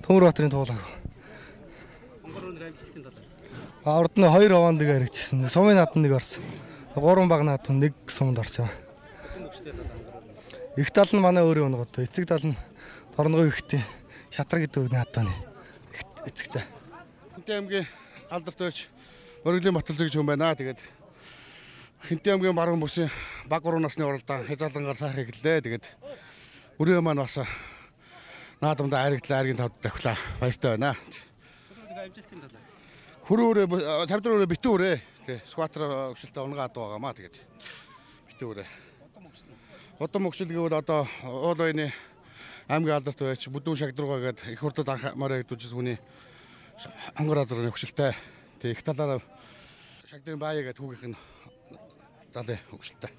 Төмөрбаатарын туулаг. Хонгорын амжилтын талаар. Урд нь 2 хаваанд харигдчихсэн. Сумын нааданд нэг орсон. 3 баг нааданд нэг суманд орсон. Их тал нь манай өөрөө онгод. Эцэг тал нь Дорногов ихтэй Шатраг гэдэг нааданы эцэгтэй. Хинтэн аймгийн алдарт байж Мөргөлийн Батал гэж хүн байна. Тэгээд Хинтэн аймгийн баруун бүсийн баг 3 насны уралдаан хязгаарлангаар сайхан эхэллээ. Тэгээд өрөө маань бас наадамд харигдлаа, аргийн тавд давхлаа. Баяртай байна. Хөрөөрөө 54-өөр битүүрээ. Сүхбаатар өгшөлтөд унгаа адуу байгаамаа. Тэгээд битүүрээ. Удам өгшөл гэвэл одоо уул байны аймгийн алдарт байж бүдүүн шагдруугаа гээд их хурдад анхаараа гэдүүж хүний хонгор азрын өгшөлтэй. Тэг их талаараа шагдрын баая гээд хүүгийнх нь далай өгшөлтэй.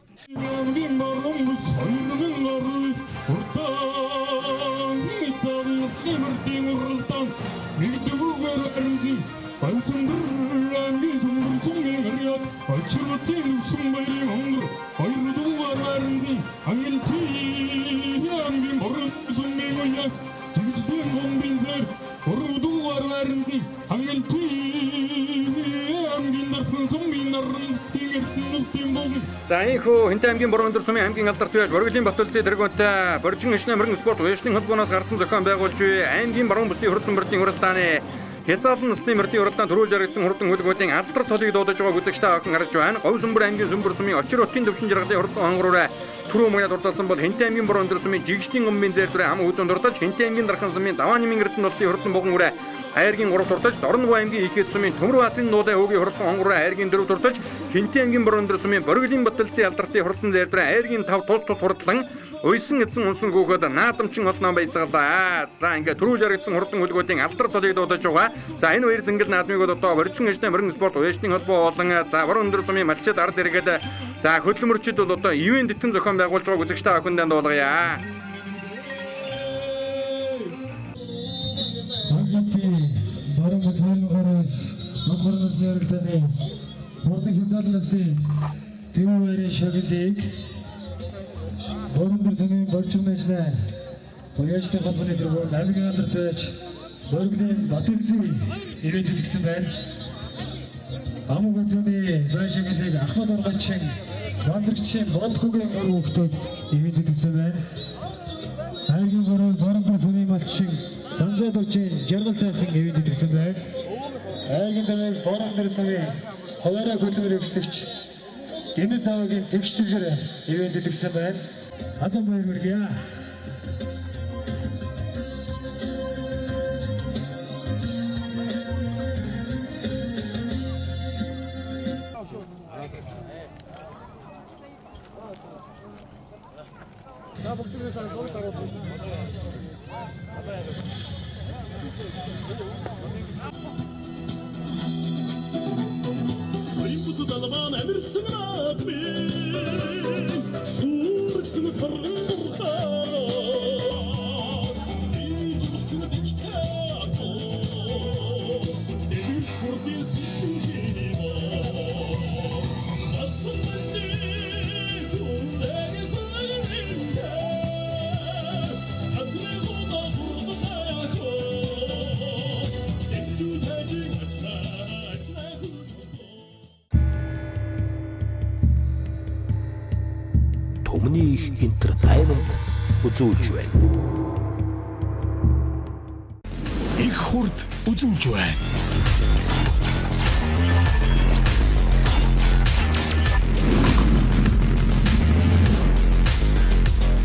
За энэхүү Хинтэн аймгийн Бор өндөр сумын аймгийн алдарт байж Мөргөлийн Батулзын тэргүүнтэй Боржин Ишнэ мөрөн спорт уясны холбооноос гардан зохион байгуулж аймгийн баруун бүсийн хурдан мөрдийн уралдааны хязгаарлан насны мөрдийн уралдаан төрүүлж харагдсан хурдан хөлгүүдийн алдар цолыг дуудаж байгаа үзэгчтэй охин харж байна. Говьсөнбөр аймгийн Сүмбэр сумын Очротын төвшин жаргалын хурдан хонгороо түрүү маяг дурдсан бол Хинтэн аймгийн Бор өндөр сумын Жигшдийн гомбын зэр дүрээ ам үзэн дурдаж Хинтэн аймгийн Дархан сумын Давааны Эрдэнэболдын хурдан богон үрэ Айргийн 3 туртаж Дорногов аймгийн Их эд сумын Төмөрбаатарын нуудай хөөгийн хурдан хонгороо Айргийн 4 туртаж Хинтэн аймгийн Бор өндөр сумын Боргөлийн Баталзын алдартын хурдан зэр дүрээ Айргийн 5 тус хурдлан уйсан эдсэн унсан гөөхөд наадамчин олноо баясгалаа. За ингээд түрүүлж харагдсан хурдан хөлгүүдийн алдар цолыг дуудаж байгаа. За энэ хоёр зингэл наадмыг бол одоо Боржин Ишнэ мөрөн спорт уясны холбоо болон за Бор өндөр сумын малчид ард иргэд за хөдөлмөрчид бол одоо ивент тэтгэн зохион байгуулж байгаа үзэгчтэй охин данд болгоё. Баруун бүсийн гараас нөхөрнөөс яригданы хурдан хязгаарлалтын төвөөрийн шагналыг Боржин бүсийн Боржин Ишнэ уясны холбооны тэргүүр аймгийн алдарт байж Мөргөлийн Баталзын ивент хийсэн байна. Амгүцэний байшингийг Ахмад Ургачин Бандагчийн болхогийн өрөвхтөд ивэдэд үзсэн байна. Хайргийн гороо Боронбор сүмийн малчин Санжаад Өчийн Жаргал сайхан ивэдэд үзсэн байна. Хайргийн тамиг Боронбор сүмийн хуваараа хөлөөр эвлэгч Гэнэ тавгийн тэгштэйгээр ивэдэд үзсэн байна. Адам баяр хүргэе. Төмний их entertainment үзүүлж байна. Их хурд үзүүлж байна.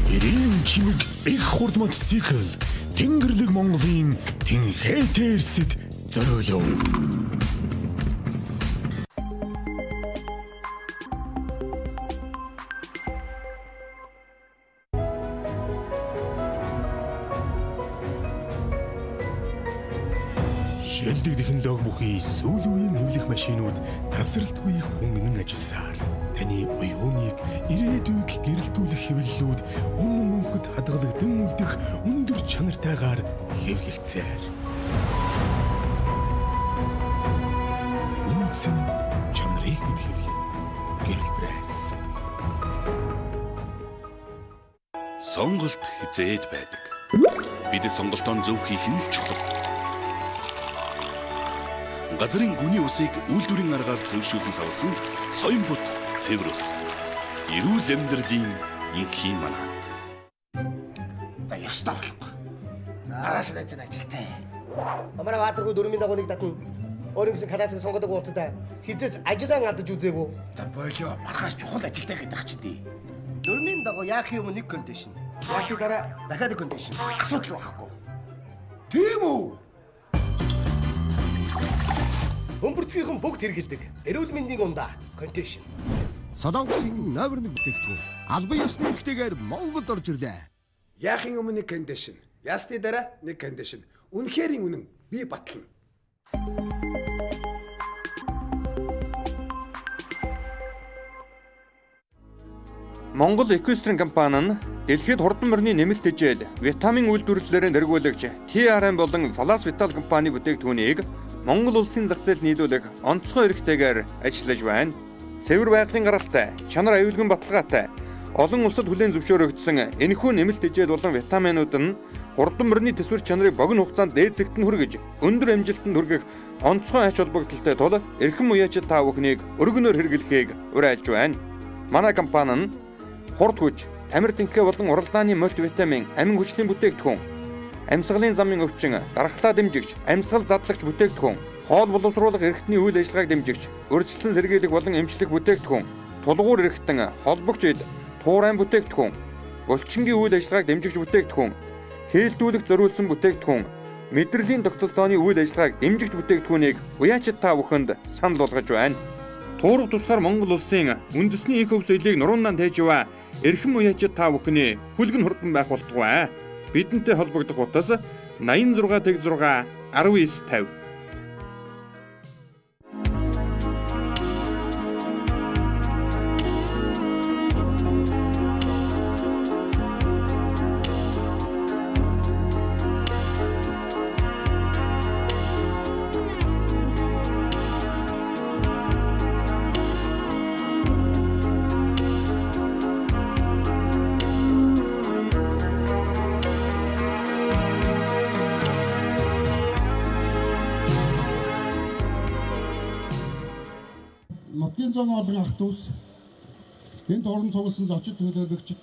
Ирийн чимэг их хурд мотоцикл Тэнгэрлэг Монголын Тэнхээтэй эрсэд зориулав. Шилдэг технологи бүхий сүүл үеийн хэвлэх машинууд тасралтгүй хөнгөн ажилласаар таны оюуныг ирээдүйг гэрэлтүүлэх хэвлэлүүд үнэн мөнхөд хадгалагдсан үлдэх өндөр чанартайгаар хэвлэгцээр. Үнцэн чанарыг мэд хэвлэн гэрэл пресс. Сонголт хязээд байдаг. Бид сонголтоо зөв хийх нь чухал. Газрын гүний усыг үйлдвэрийн аргаар цэвэршүүлэн савлсан соён бут цэвэр ус. Эрүүл амьдралын инхийн манаа. За ёстой болохгүй. Маргааш найзын ажилтай. Амара баатаргүй дөрмийн дагууныг татна. Өөрийн гэсэн кадацыг сонгодог болттой. Хизээч ажиллаа алдаж үзээгүй. За болио маргааш чухал ажилтай гэдэг ч дээ. Дөрмийн дагуу яах юм нэг кондишн. Ясны дараа дахиад нэг кондишн. Асуудал байхгүй. Тийм үү? Бөмбөрцгийнхэн бүгд хэрэгэлдэг. Эрүүл мэндийн ундаа контейшн. Солонгосын номер 1 бүтээгдэхүүн. Албан ёсны эрхтэйгээр Монголд орж ирлээ. Яахын өмнө нэг кондишн. Ясны дараа нэг кондишн. Үнэхээр үнэн. Би батлана. Монгол Equestrian компани нь дэлхийд хурдан мөрний нэмэлт хэмжээл витамин үйлдвэрлэлээр нэрвүүлэгч TRM болон Plus Vital компани бүтээгдэхүүнийг Монгол улсын зах зээлд нийлүүлэх онцгой эрхтэйгээр ажиллаж байна. Цэвэр байгалийн гаралтай, чанар аюулгүй баталгаатай, олон улсад хүлээн зөвшөөрөгдсөн энэхүү нэмэлт хэмжээл болон витаминууд нь хурдан мөрний төсвөр чанарыг богино хугацаанд дээд зэгтэн хүргэж, өндөр амжилтанд хүргэх онцгой ач холбогдолтой тул эрхэм уяачид та бүхнийг өргөнөөр хэрэглэхийг уриалж байна. Манай компани нь хурд хүч, тамир тэнхээ болон уралдааны мультивитамин, амин хүчлийн бүтээгдэхүүн, амьсгалын замын өвчин, дархлаа дэмжигч, амьсгал задлагч бүтээгдэхүүн, хоол боловсруулах эрхтний үйл ажиллагааг дэмжигч, урьдчилан сэргийлэх болон эмчлэх бүтээгдэхүүн, тулгуур эрхтэн, холбогч эд, туурайн бүтээгдэхүүн, булчингийн үйл ажиллагааг дэмжигч бүтээгдэхүүн, хээлдүүлэх зориулсан бүтээгдэхүүн, мэдрэлийн тогтолцооны үйл ажиллагааг дэмжигч бүтээгдэхүүнийг уяачид та бүхэнд санал болгож байна. Туурах тусгаар Монгол улсын үндэсний их хөв соёлыг нуруундаа тээжваа эрхэм уяачид та бүхний хүлгэн хурдан байх болтугай. Бидэнтэй холбогдох утас 86 тэг 6 1950. зам олон ах дүүс энд орон цугласан зочид төлөөлөгчд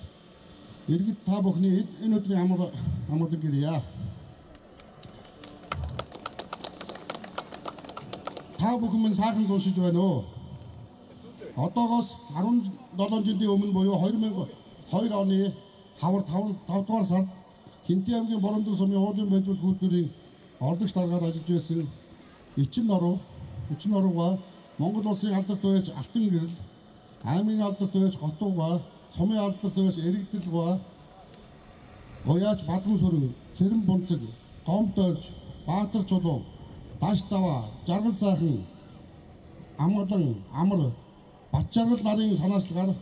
иргэд та бүхний энэ өдрийн амгалан гэрье. Та бүхэн минь сайхан зуншиж байна уу? Одоогоос 17 жилийн өмнө буюу 2002 оны хавар 5 дугаар сард Хинти аймгийн Боронтон сумын уулын байжуул үйлдвэрийн орлогч даргаар ажиллаж байсан Эчин нурууга Монгол улсын алдарт байж Алтан гэрэл, аймгийн алдарт байж Готууга, сумын алдарт байж Эрэгдэлга, Уяач Бадам сүрэн, Цэрэн бунцэг, Гомдорж, Баатар чулуу, Даш даваа, Жаргал сайхан, Амгалан, Амар, Батчаргал нарын санаачлагаар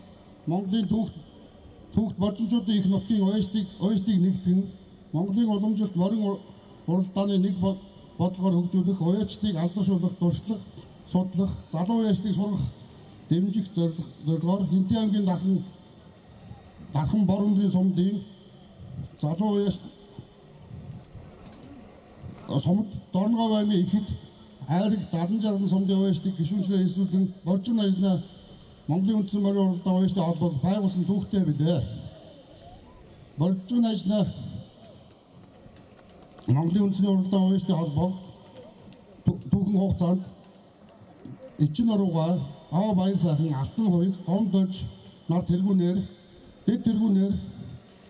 Монголын түүхт боржинчуудын их нутгийн уяжтыг нэгтгэн Монголын уламжлалт морин уралдааны нэг бодлогоор хөгжүүлэх, уяачдыг алдаршуулах, дуршлах, судлах, залуу уяачдыг сургах, дэмжих зорилгоор Хинти аймгийн дархан Боронтын сумдын залуу уяач сумд Дорногов аймгийн ихэд айраг 70-60 сумдын уяачдыг гишүүнчлэн хэлсүүлэн боржин ажлаа Монголын үндсэн морин уралдаан уяачдын холбоо байгуулсан түүхтэй билээ. Боржин ажлаа Монголын үндсэн уралдаан уяачдын холбоо түүхэн хугацаанд Эчин нурууга, Ав баяр сайхан, Алтан хуйг, Гомдорж нар тэргүүнээр, дэд тэргүүнээр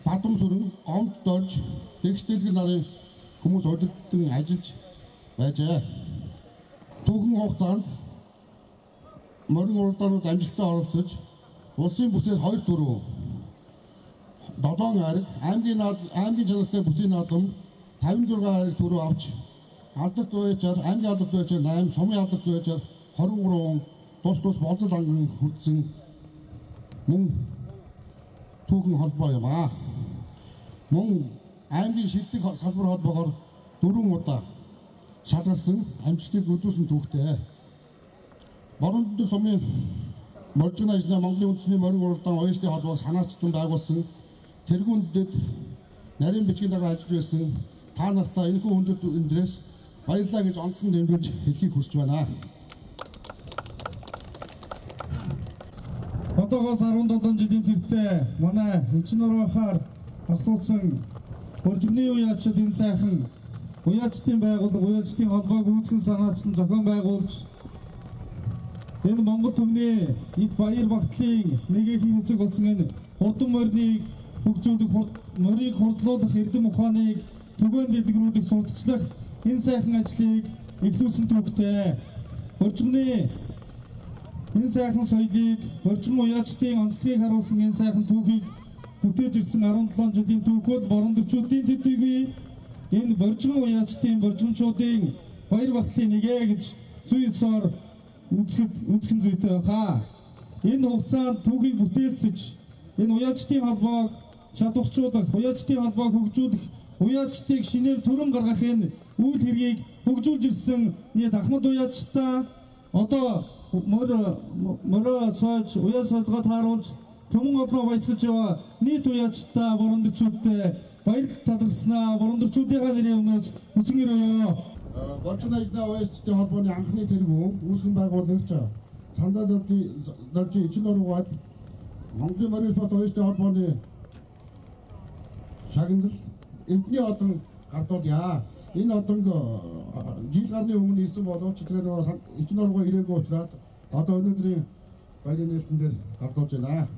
Бадам сүрэн, Гомдорж, Дэгшдэлгэр нарын хүмүүс удирдсан ажиллаж байжээ. Түүхэн хугацаанд морин уралдаанууд амжилттай оролцож, улсын бүсээс 2 төрөв, 7 ариг, аймгийн чанартай бүсийн наадам 56 ариг төрөв авч, алдарт уяачаар, аймгийн алдарт уяачаар 8, сумын алдарт уяачаар 23 тус болзол анган хүрдсэн мөн түүхэн холбоо юм аа. Мөн аймгийн шилдэг салбар холбоогоор 4 удаа шалгарсан амжилтыг үзүүлсэн түүхтэй. Боронтон сумын боржин ажлаа Монголын үндэсний морин уралдаан уяачдын холбоо санаачтан байгуулсан тэргүүндэд нарийн бичгийн дараа ажиллаж байсан та нартаа энэхүү хүндэт өндрөөс баярлалаа гэж онцгой дэмжиж хэлхийг хүсэж байна. Одоогоос 17 жилийн тэртээ манай Эчин нуруухаар ахлуулсан боржигны уяачид энэ сайхан уяачдын байгууллага, уяачдын холбоог үүсгэн санаачсан зохион байгуулж энэ Монгол түмний их баяр багтлын нэгэхийн хэсэг болсон энэ хурдан мориныг хөгжүүлэх, морийг хурдлуулах эрдэм ухааныг түгээн дэлгэрүүлэх, сурталчлах энэ сайхан ажлыг эхлүүлсэн түүхтэй. Боржигны энэ сайхан соёлыг, боржин уяачдын онцлогийг харуулсан энэ сайхан түүхийг бүтээж ирсэн 17 жилийн түүхүүд боронтчуудын төдийгүй энэ боржин уяачдын боржинчуудын баяр багтлын нэгэ гэж зүйсоор үзхэн зүйтэй хаа. Энэ хугацаанд түүхийг бүтээлцэж энэ уяачдын холбоог чадварчуулах, уяачдын холбоог хөгжүүлэх, уяачдыг шинээр төрөн гаргахын үйл хэргийг хөгжүүлж ирсэн нийт Ахмад уяачдаа одоо мороо сойж уяа солгоо тааруулж төмөн одлоо баясгаж яваа нийт уяачдаа боронтчуудтай баярлал талархснаа. Боронтчуудынхаа нэрийн өмнөөс үсэн өрөөё. Боржин ажлаа уяачдын холбооны анхны тэргүүн үүсгэн байгуулагч Санзаа Доржи Эчин нуруугаад Монголын морин спорт уяачдын холбооны шагнал эдний одон гардуулъя. Энэ одонг жил гарны өмнө ирсэн боловч тэгээд нөгөө Эчин нуруугаа ирээгүй учраас одоо өнөөдрийн баярын нээлтэн дээр гардуулж байна.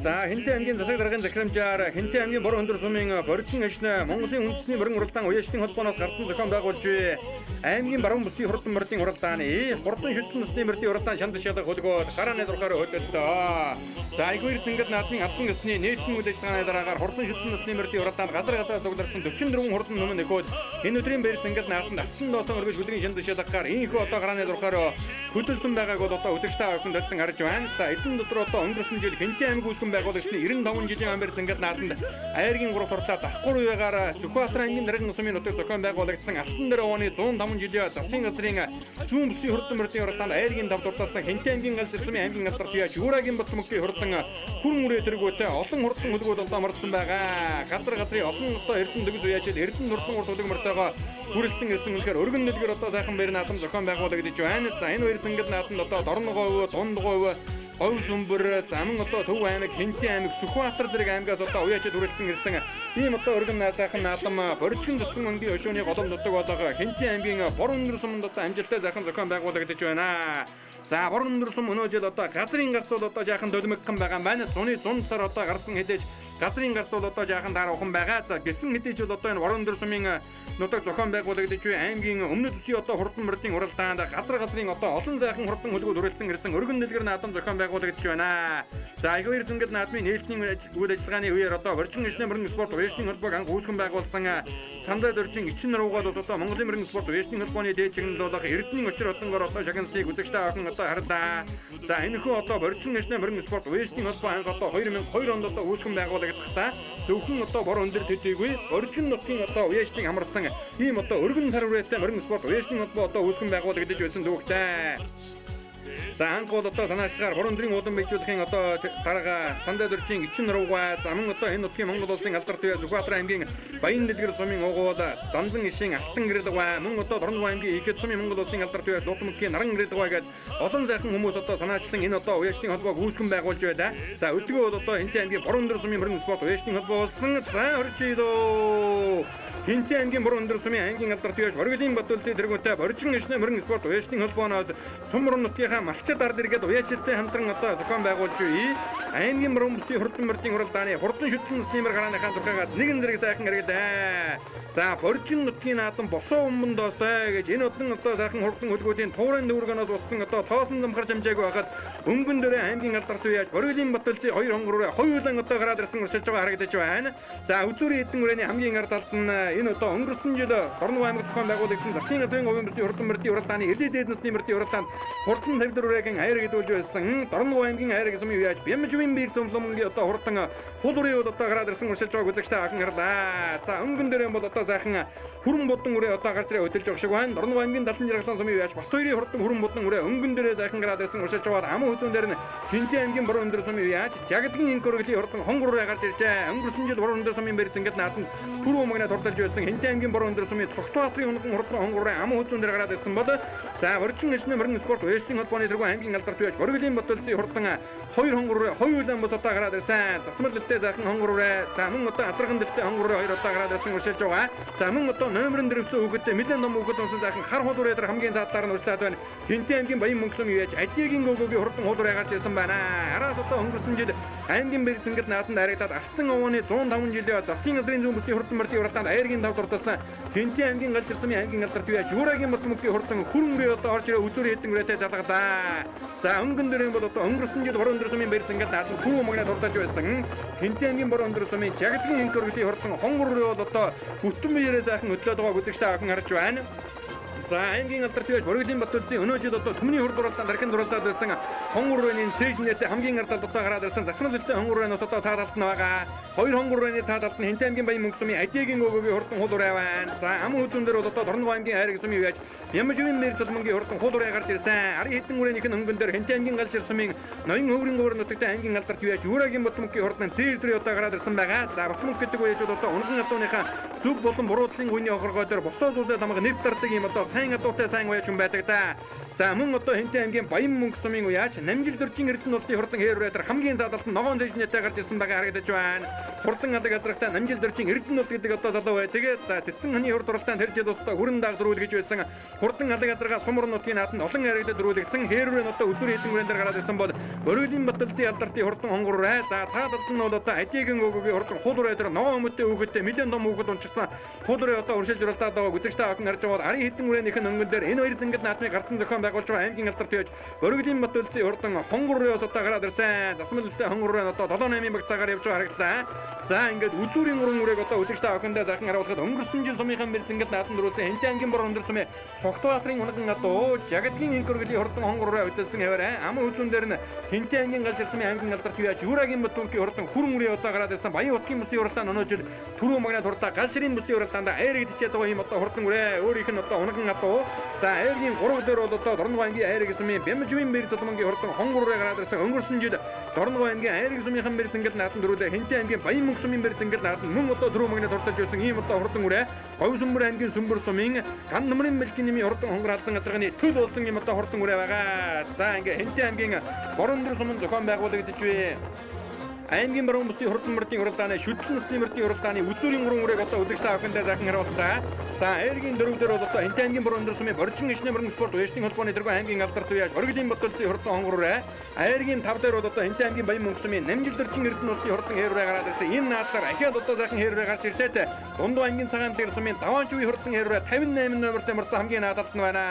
За Хинтээ аймгийн засаг даргын захирамжаар Хинтээ аймгийн Бороо өндөр сумын Борчин ашна Монголын үндэсний мөрөн уралдаан уяачлалын холбооноос гардан зохион байгуулж аймгийн баруун бүсийн хурдан мөрдийн уралдааны хурдан шүтэн насны мөрдийн уралдаан шанд шалга хөлгөөд гарааны зургаар хөдөлтөө. За айгүйр зингэл наадмын албан ёсны нийтийн үйл ажиллагааны дараагаар хурдан шүтэн насны мөрдийн уралдаанд газар газраас цугларсан 44 хурдан нөмөн нөхөд энэ өдрийн бэр зингэл наадманд алтан доосон өргөж бүлгийн шанд шалгаар ийхүү одоо гарааны зургаар хөдөлсөн байгааг бол одоо үзэгчтэй авахын төлтөн харж байна. За эдэн дотор одоо өнгөрсөн жил Хинтээ аймгийн үүсгэн байгуулагчны 95 жилийн амбар зингэл наадманд айргийн 3 хурлаа давхар үегаар Сүхбаатар аймгийн даргын сумын нутаг зохион байгуулагдсан алтан дээр оны 105 жилийн засгийн газрын зүүн бүсийн хурдан мөрдийн уралдаанд айргийн дав дуртасан Хинтээ аймгийн галс сумын аймгийн алдар туяа Юурагийн бат мөнгөний хурдан хүрэн үрээ тэргүүтэй олон хурдан хөлгүүд одоо мордсон байгаа. Газар газрын олон одоо эрдэнэ дэгс уяачид эрдэнэ хурдан хурдан мөртөөгөө хүрэлсэн гэсэн үнэхээр өргөн дэлгэр одоо сайхан бэр наадам зохион байгуулагдаж байна. За энэ хоёр зингэл наадамд одоо Дорногов, Дундгов, Ов сүмбэр, заман одоо Төв аймаг, Хинтээ аймаг, Сүхбаатар зэрэг аймгаас одоо уяачид хүрэлсэн ирсэн ийм одоо өргөн сайхан наадам Борчин цэцэн өнгийн өшөөний голом нутаг болоо Хинтээ аймгийн Борон өндөр суманд одоо амжилттай сайхан зохион байгуулагдаж байна. За Борон өндөр сум өнөө жил одоо газрын гарц бол одоо жаахан дөлмөгхэн байгаа юм байна. Зуны 100 сар одоо гарсан хэдэж газрын гарц бол одоо жаахан дараахан байгаа. За гисэн хэдэж бол одоо энэ Борон өндөр сумын нутаг зохион байгуулагдаж буй аймгийн өмнөд үсгийн одоо хурдан мөрдийн уралдаанд газар газрын одоо олон сайхан хурдан хөлгүүд хүрэлцэн ирсэн өргөн дэлгэр наадам зохион байгуулагдаж байна. За айгүйр зингэл наадмын нээлтийн үйл ажиллагааны үеэр одоо Борчин ишнэ мөрөн спорт уяачлалын холбоог анх үүсгэн байгуулсан Сандаа дөржин ичин руугаад одоо Монголын мөрөн спорт уяачлалын холбооны дээд чиглэл болох Эрдэнийн очир одонгоор одоо шагнасыг үзэгчтэй авах одоо харлаа. За энэхүү одоо Борчин ишнэ мөрөн спорт уяачлалын холбоо анх одоо 2002 онд одоо үүсгэн байгуулагдахдаа зөвхөн одоо бор өндөр төдийгүй Борчин нутгийн одоо уяачлалыг амарсан ийм одоо өргөн тар үрээтэй мөрөн спорт уяачлалын холбоо одоо үүсгэн байгуулагдаж байсан дүүгтэй. За анх бол одоо санаачлагаар Борон өндрийн уулан bijүүлэхийн одоо дарга Сандаа дөржин ичин руугаа заман одоо энэ нутгийн Монгол улсын алдар туяа Сүхбаатар аймгийн Баян дэлгэр сумын угуул Дандан ишин Алтан гэрэлгай мөн одоо Дорногов аймгийн Ихэд сумын Монгол улсын алдар туяа Лутмгийн Наран гэрэлгай гээд олон сайхан хүмүүс одоо санаачлан энэ одоо уяачлалын холбоог үүсгэн байгуулж байна. За өдгөө бол одоо Хинтээ аймгийн Борон өндөр сумын мөрөн спорт уяачлалын холбоо болсон. За орчидоо Хинтээ аймгийн Борон өндөр сумын аймгийн алдар туяа Борголын бат улсын тэргүүтэй Борчин ишнэ мөрөн спорт уяачлалын холбооноос Сумрын нутгийнхаа малчид ард иргэд уяачилтай хамтран одоо зохион байгуулж буй аймгийн баруун бүсийн хурдан мөрдийн уралдааны хурдан шүтэн насны мөр гарааныхаа зургаагаас нэгэн зэрэг сайхан хэрэглээ. За Борчин нутгийн наадам босоо өмнө доостой гэж энэ одон одоо сайхан хурдан хөлгүүдийн туурын дүүргэнээс уссан одоо тоосон замхарч хамжаагүй байхад өнгөн дөрөө аймгийн алдар туяаж Борголын бат улсын хоёр хонгороо хоёулан одоо гараад ирсэн уршилж байгаа харагдаж байна. За үзүүрийн эдэн үрээний хамгийн ард талд нь энэ одоо өнгөрсөн жил Дорногов аймаг зохион байгуулагдсан засгийн газрын говийн бүсийн хурдан мөрдийн уралдааны элээд дээд насны мөрдийн уралдаанд хурдан цагдр үрээгийн айр гэдүүлж байсан. Дорногов аймгийн айр гэсэн юм яаж Бямжвин бир цомломгийн одоо хурдан хул үрээ бол одоо гараад ирсэн уршилж байгааг үзэгчтэй хахан харлаа. За өнгөн дээрээ бол одоо сайхан хүрэн будан үрээ одоо гарч ирээ хөдөлж байгаа шиг байна. Дорногов аймгийн Далан жаргалан сумын яаж Бат хоёрын хурдан хүрэн будан үрээ өнгөн дээрээ сайхан гараад ирсэн уршилж байгаад аман хөдөн дээр нь Хинтээ аймгийн Борон өндөр сумын яаж Жагдгийн инк өргөлийн хурдан хонгор үрээ гарч иржээ. Өнгөрсөн жил Борон өндөр сумын бэр зингэл наатанд түрүү мөгнө турдалж байсан Хинтээ аймгийн Борон өндөр сумын Цогтбаатарын хурдан хонгор үрээ аман хөдөн дээр гараад ирсэн бол за Борчин ишнэ мөрөн спорт уяачлалын холбооны тэргүүн аймгийн алдар туяаж Борголын бат улсын хурдан хоёр хонгор үрээ хоёулан бос одоо гараад ирсэн. Засмарлэлтэй сайхан хонгор үрээ за мөн одоо азарган дэлтэй хонгор үрээ хоёр одоо гараад ирсэн уршилж байгаа. За мөн одоо номерын дэрвцэн хүүхэдтэй нэлээд ном хүүхэд унсан сайхан хар хол үрээ дээр хамгийн цаатаар нь уршлаад байна. Хинтээ аймгийн Баян мөнгө сум яаж Адигийн гөгөөгийн хурдан хол үрээ гарч ирсэн байна. Араас одоо өнгөрсөн жил аймгийн бэр зингэл нааданд харагдаад автан овооны 105 жилийн засгийн газрын зүүн бүсийн хурдан мөрдийн уралдаанд айргийн дав дурталсан Хинтээ аймгийн галс сумын аймгийн алдар туяаж Юурагийн бат мөнгөний хурдан хүрэнгээ одоо орж ирээ үзүүр хэдэн үрээтэй залгалаа. За өнгөн дөрөв бол одоо өнгөрсөн жил Борон өндөр сумын бэр зингэл нааданд түрүү мөгнө турдалж байсан. Хинтээ аймгийн Борон өндөр сумын Жагдгийн инк өргөлийн хурдан хонгор үрээ бол одоо бүтэн биеэрээ сайхан хөдлөөд байгааг үзэгчтэй хахан харж байна. За аймгийн алдар төвөж Боргилийн Батүлцийн өнөөжид одоо төмний хурд уралдаанд дархан дурлаад байсан хонгоррооны цэжнэт хамгийн ардад одоо гараад ирсэн засмал үлдээ хонгоррооноос одоо цаад алт нь байгаа. Хоёр хонгоррооны цаад алт нь Хинтээ аймгийн Баян мөнгөсөмийн Адигийн өгөөгийн хурдан хуулуурай байна. За ам хүзүүн дээр одоо Торногов аймгийн хайр гэсэн юм яаж Ямживын мэрцэлмөнгийн хурдан хуулуурай гарч ирсэн. Ари хэдэн үрээнийх нь хөнгөн дээр Хинтээ аймгийн гал ширсмийн ноён хөврийн гоор нутагтай аймгийн алдар төвөж Юурагийн Батмөнгийн хурдан цэвэр одоо гараад ирсэн байгаа. За Батмөнг гэдэг үеэжүүд одоо унган адууныхаа зүг болон буруудлын үений охоргоо дээр босоо зүйлээ тамга нэвт дардаг юм одоо сайн адуутай сайн уяж хүн байдаг да. За мөн одоо Хинтээ аймгийн Баян мөнгөсөмийн уяж Намжил дөржин Эрдэнэ улсын хурдан хээрүүрээр хамгийн заадалт нь ногоон цэжнэтэй гарч ирсэн байгаа харагдаж байна. Хурдан алаг азрагтай Намжил дөржин Эрдэнэ ул гэдэг одоо залуу бай. Тэгээд за Сэцэн ханы хурд уралдаанд тэр жил одоо хүрэн дагдрүүл гэж байсан. Хурдан алаг азрагаа сумар нутгийн нааданд олон харагдаад дөрүүлгсэн хээрүүрээ одоо өдөр хэдэн хүрээнд гараад ирсэн бол Боргилийн Батүлцийн алдартын хурдан хонгорроо. За цаадалт нь бол одоо Адигийн өгөөгийн хурдан хуулуурай дээр ногоон өмөттэй өгөхөдтэй нэлээд том өгөхөд унчсан хуулуурай одоо уршилж уралдаад байгаа үзэгчтэй охин харж байгаа ари хэдэн үрээнийх нь өнгөн дээр энэ хоёр сэнгэл наадмыг гартан зохион байгуулж байгаа аймгийн алдар төвөж Боргилийн Батүлцийн хурдан хонгорроос одоо гараад ирсэн. Засмал үлдээ хонгорроо одоо 7-8 баг цагаар явж байгаа харагдлаа. За ингээд үзүүрийн уран үрээг одоо үзэгчтэй охиндоо захан харуулхад өнгөрсөн жил сумынхан мэр сэнгэл нааданд дөрүүлсэн Хинтээ аймгийн Борон өндөр сумын Цогтбаатарын унган адуу Жагадгийн инкоргийн хурдан хонгорроо өдөлсөн хэвээр ам үзүүн дээр нь Хинтээ аймгийн гал ширсмийн аймгийн алдар төвөж Юурагийн Батмөнгийн хурдан хүрэн үрээ одоо гараад ирсэн. Баян утгийн бүсийн уралдаанд өнөөдөр түрүү магнад хурдаа гал ширийн бүсийн уралдаанд айрэгдчихэд байгаа юм одоо хурдан үрээ өөрийнх нь одоо унган адуу. За айргийн 3 дээр бол одоо Торногов аймгийн айрэг сумын Бямживын мэрцэлмөнгийн хурдан хонгорроо гараад ирсэн. Өнгөрсөн жил Торногов аймгийн айрэг сумынхан мэрцэнгэл нааданд дөрүүлээ Хинтээ аймгийн Баян мөнгөсөмийн мэрцэнгэл нааданд мөн одоо түрүү магнад хурдаж байсан ийм одоо хурдан үрээ Говь сүмбэр аймгийн сүмбэр сумын Ган нумрын мэлжинэмийн хурдан хонгор алсан газрын төд болсон юм одоо хурдан үрээ байгаа. За ингээ Хинтээ аймгийн Борон өндөр сумын зохион байгуулагдаж бай. Аймгийн Борон бүсийн хурдан мөрдийн уралдааны шүтлэн насны мөрдийн уралдааны үзүүрийн уран үрээг одоо үзэгчтэй охиндоо захан харууллаа. За айргийн дөрөвдөр бол одоо Хинтээ аймгийн Борон өндөр сумын Боржин ишний мөрөн спорт уяжтын холбооны тэргүүн аймгийн алдар төвөж Боргилийн Батүлцийн хурдан хонгорроо. Айргийн 5 дээр бол одоо Хинтээ аймгийн Баян мөнгөсөмийн Намжил дөржин Эрдэнэ улсын хурдан хээрүүрээ гараад ирсэн. Энэ наадлаар ахиад одоо захан хээрүүрээ гарч ирлээ. Дундуу аймгийн цагаан дээр сумын Даваанчувын хурдан хээрүүрээ 58 номертой мөрцөн хамгийн наадалт нь байна.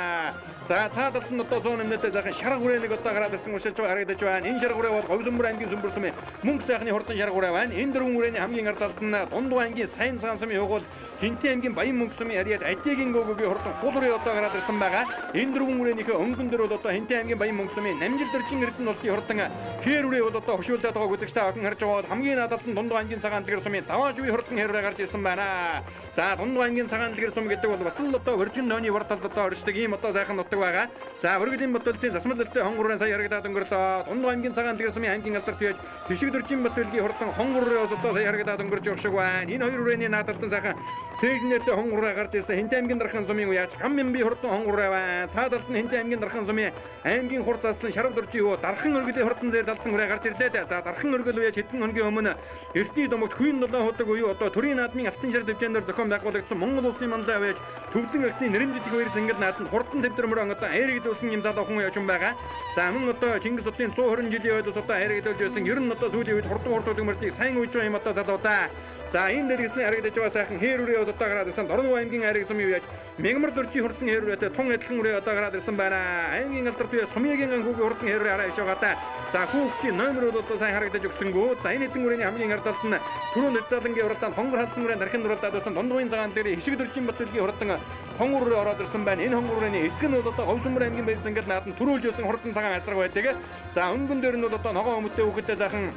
За цаадалт нь одоо 100 нэмнэтэй захан шарга хүрээнийг одоо гараад ирсэн уршилж харагдаж байна. Энэ шарга хүрээ бол Говь сүмбэр аймгийн сүмбэр сумын мөнгө сайхны хурдан шарга хүрээ байна. Энэ дөрвөн үрээний хамгийн ардалт нь Дундуу аймгийн Сайн цагаан сумын хөгөл Хинтээ аймгийн Баян мөнгөсөмийн Ариад Адигийн өгөөгийн хурдан хуулуурай одоо гараад ирсэн байгаа. Энэ дөрвөн үрээнийхээ өнгөн дээр бол одоо Хинтээ аймгийн Баян мөнгөсөмийн Намжил дөржин Эрдэнэ улсын хурдан хээр үрээ бол одоо хөшөөлдөд байгааг үзэгчтэй охин харж байгаа бол хамгийн наадалт нь Дундуу аймгийн Цагаан дэлгэр сумын Даваанчувын хурдан хэрээр гарч ирсэн байна. За Дундуу аймгийн Цагаан дэлгэр сум гэдэг бол бас л одоо Боржин нойны варталд одоо оршдог ийм одоо сайхан нутаг байгаа. За Боргилийн Батүлцийн засмал үлдээ хонгорроо сая харагдаад өнгөрлөө. Дундуу аймгийн Цагаан дэлгэр сумын аймгийн алдар төвөж Тишиг дөржин Батүлгийн хурдан хонгорроос одоо сая харагдаад өнгөрч явах шиг байна. Энэ хоёр үрээний наадалтан сайхан цэжнэтэй хонгорроо гарч ирсэн. Хинтээ аймгийн Дархан сумын уяж Гамбинби хурдан хонгорроо байна. Цаадалт нь Хинтээ аймгийн Дархан сумын аймгийн хурц заслан Шарав дөржин юу Дархан өргөлийн хурдан зэр далдсан үрээ гарч ирлээ. За Дархан өргөл уяж хэдэн хоногийн өмнө Эрдэнэ домогт Хүйн 7 худаг буюу одоо төрийн наадмын алтан шар дэвжээнээр зохион байгуулагдсан Монгол улсын манлай уяж төвлөн агсны нэрэмжит хоёр сэнгэл нааданд хурдан цэвдэрмөр одоо айрэгдүүлсэн юм залуу хүн яжун байгаа. За мөн одоо Чингис утын 120 жилийн ойдос одоо айрэгдүүлж байсан. Ер нь одоо сүүлийн үед хурдан хурцуудын мөрдийг сайн үйж байгаа юм одоо залуудаа. За энэ дэргэсний харагдаж байгаа сайхан хээр үрээ одоо гараад ирсэн. Торногов аймгийн айрэг сумын уяж Мягмар дөржин хурдан хээр үрээтэй тун адилхан үрээ одоо гараад ирсэн байна. Аймгийн алдар төвөө Сумьягийн анхүүгийн хурдан хээр үрээ хараа ишээгатай. За хүүхдийн номер бол одоо сайн харагдаж өгсөнгөө. За энэ хэдэн үрээний хамгийн ардалт нь түрүү нэдэлэнгийн уралдаанд хонгор халдсан үрээ дархан уралдаад байсан. Дундуугийн цагаан дээр Хишиг дөржин Батүлгийн хурдан хонгор үрээ ороод ирсэн байна. Энэ хонгор үрээний эцэг нь бол одоо Говь сүмбэр аймгийн баяр зангал нааданд түрүүлж байсан хурдан цагаан азраг байдаг. За өнгөн дээр нь бол одоо ногоон өмөттэй хүүхэдтэй сайхан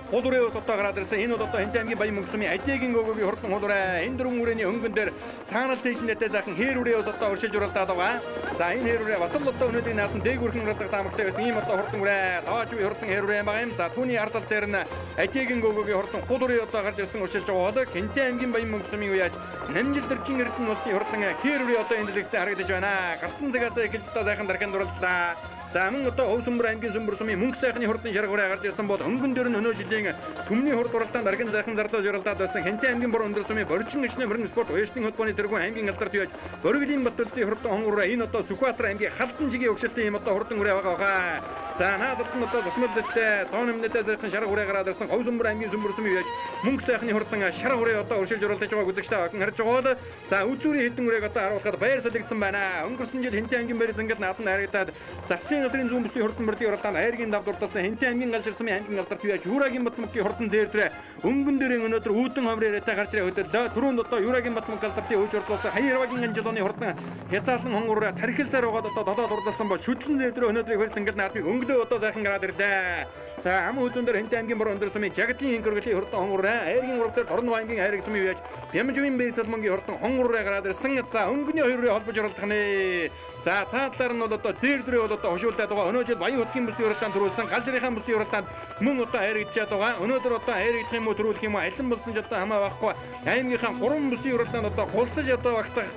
хуулуурайос одоо гараад ирсэн. Энэ бол одоо Хинтээ аймгийн Баян мөнгөсөмийн Адигийн өгөөгийн хурдан хуулуурай. Энэ дөрвөн үрээний өнгөн дээр саанал цэжнэтэй сайхан хээр үрээос одоо уршилж уралдаад байгаа. За энэ хээр үрээ бас л одоо өнөөдрийн нааданд дээгүүрхэн уралдаг таамагтай байсан. Ийм одоо хурдан үрээ Даваанчувын хурдан хээр үрээ байгаа юм. За түүний ардал дээр нь Адигийн өгөөгийн хурдан хуулуурай одоо гарч ирсэн уршилж байгаа бол Хинтээ аймгийн Баян мөнгөсөмийн уяж Намжил дөржин Эрдэнэ улсын хурдан хээр үрээ одоо энэ дэлгэцтэй харагдаж байна. Гарсан цагаас эхэлж одоо сайхан дархан дурлалаа. За мөн одоо Говь сүмбэр аймгийн сүмбэр сумын мөнгө сайхны хурдан шарга хүрээ гарч ирсэн бол өнгөн дээр нь өнөө жилийн төмний хурд уралдаанд даргын сайхан зарлуулж уралдаад байсан. Хинтээ аймгийн Борон өндөр сумын Боржин ишний мөрөн спорт уяжтын холбооны тэргүүн аймгийн алдар төвөж Боргилийн Батүлцийн хурдан хонгорроо энэ одоо Сүхбаатар аймгийн Халдан чигийн өгшөлтийн юм одоо хурдан үрээ байгаа. За наадад нь одоо засмалдaltaй 100 минутаа зэрхэн шарга хүрээ гараад ирсэн Говь Сүмбэр аймгийн Сүмбэр сүм юуяж мөнгө сайхны хурдан шарга хүрээ одоо өршөлж оруулж байгаа үзэгчтэй охин харж байгаа. За үзүүрийн хэдэн үрээг одоо харуулхад баяр салгидсан байна. Өнгөрсөн жил Хэнтэй аймгийн барь зангид наадад нь харагдаад засгийн газрын зүүн бүсийн хурдан мөрдийн уралдаанд айргийн давд урдсан Хэнтэй аймгийн гал ширсмын аймгийн алдарт юуяж Юурагийн Батмунгийн хурдан зээрдрээ өнгөн дээрээ өнөөдөр үүдэн хомрээрээ гарч ирээ хөдөллөө. Түрүүнд одоо Юурагийн Батмунг алдартын хөөж урдлуулсан Хаярвагийн анжилооны хурдан хязаалан хонгороо тархилсаар угаад одоо долоод урдсан бол шүтлэн зээрдрээ өнөөдрийг хөрс ангил наадмыг өнгөлөө одоо сайхан гараад ирлээ. За ам хөлөн дээр Хэнтэй аймгийн бор өндөр сумын Жагтын хөргөлийн хурдан хонгороо айргийн ураг дээр Дорн аймгийн айрыг сум юуяж Бямживын бие салмонгийн хурдан хонгороо гараад ирсэн. За өнгөний хоёрын холбож оролдох нэ. За цаадлаар нь бол одоо зээрдрээ бол одоо хошуулдаад байгаа. Өнөө жил Баян хотгийн бүсийн уралдаанд төрүүлсэн Галширынхаа бүсийн уралдаанд мөн одоо айрагдчихад байгаа. Өнөөдөр одоо айрагдах юм уу төрүүлэх юм уу алин болсон ч одоо хамаа байхгүй. Аймгийнхаа 3 бүсийн уралдаанд одоо гулсаж одоо багтах.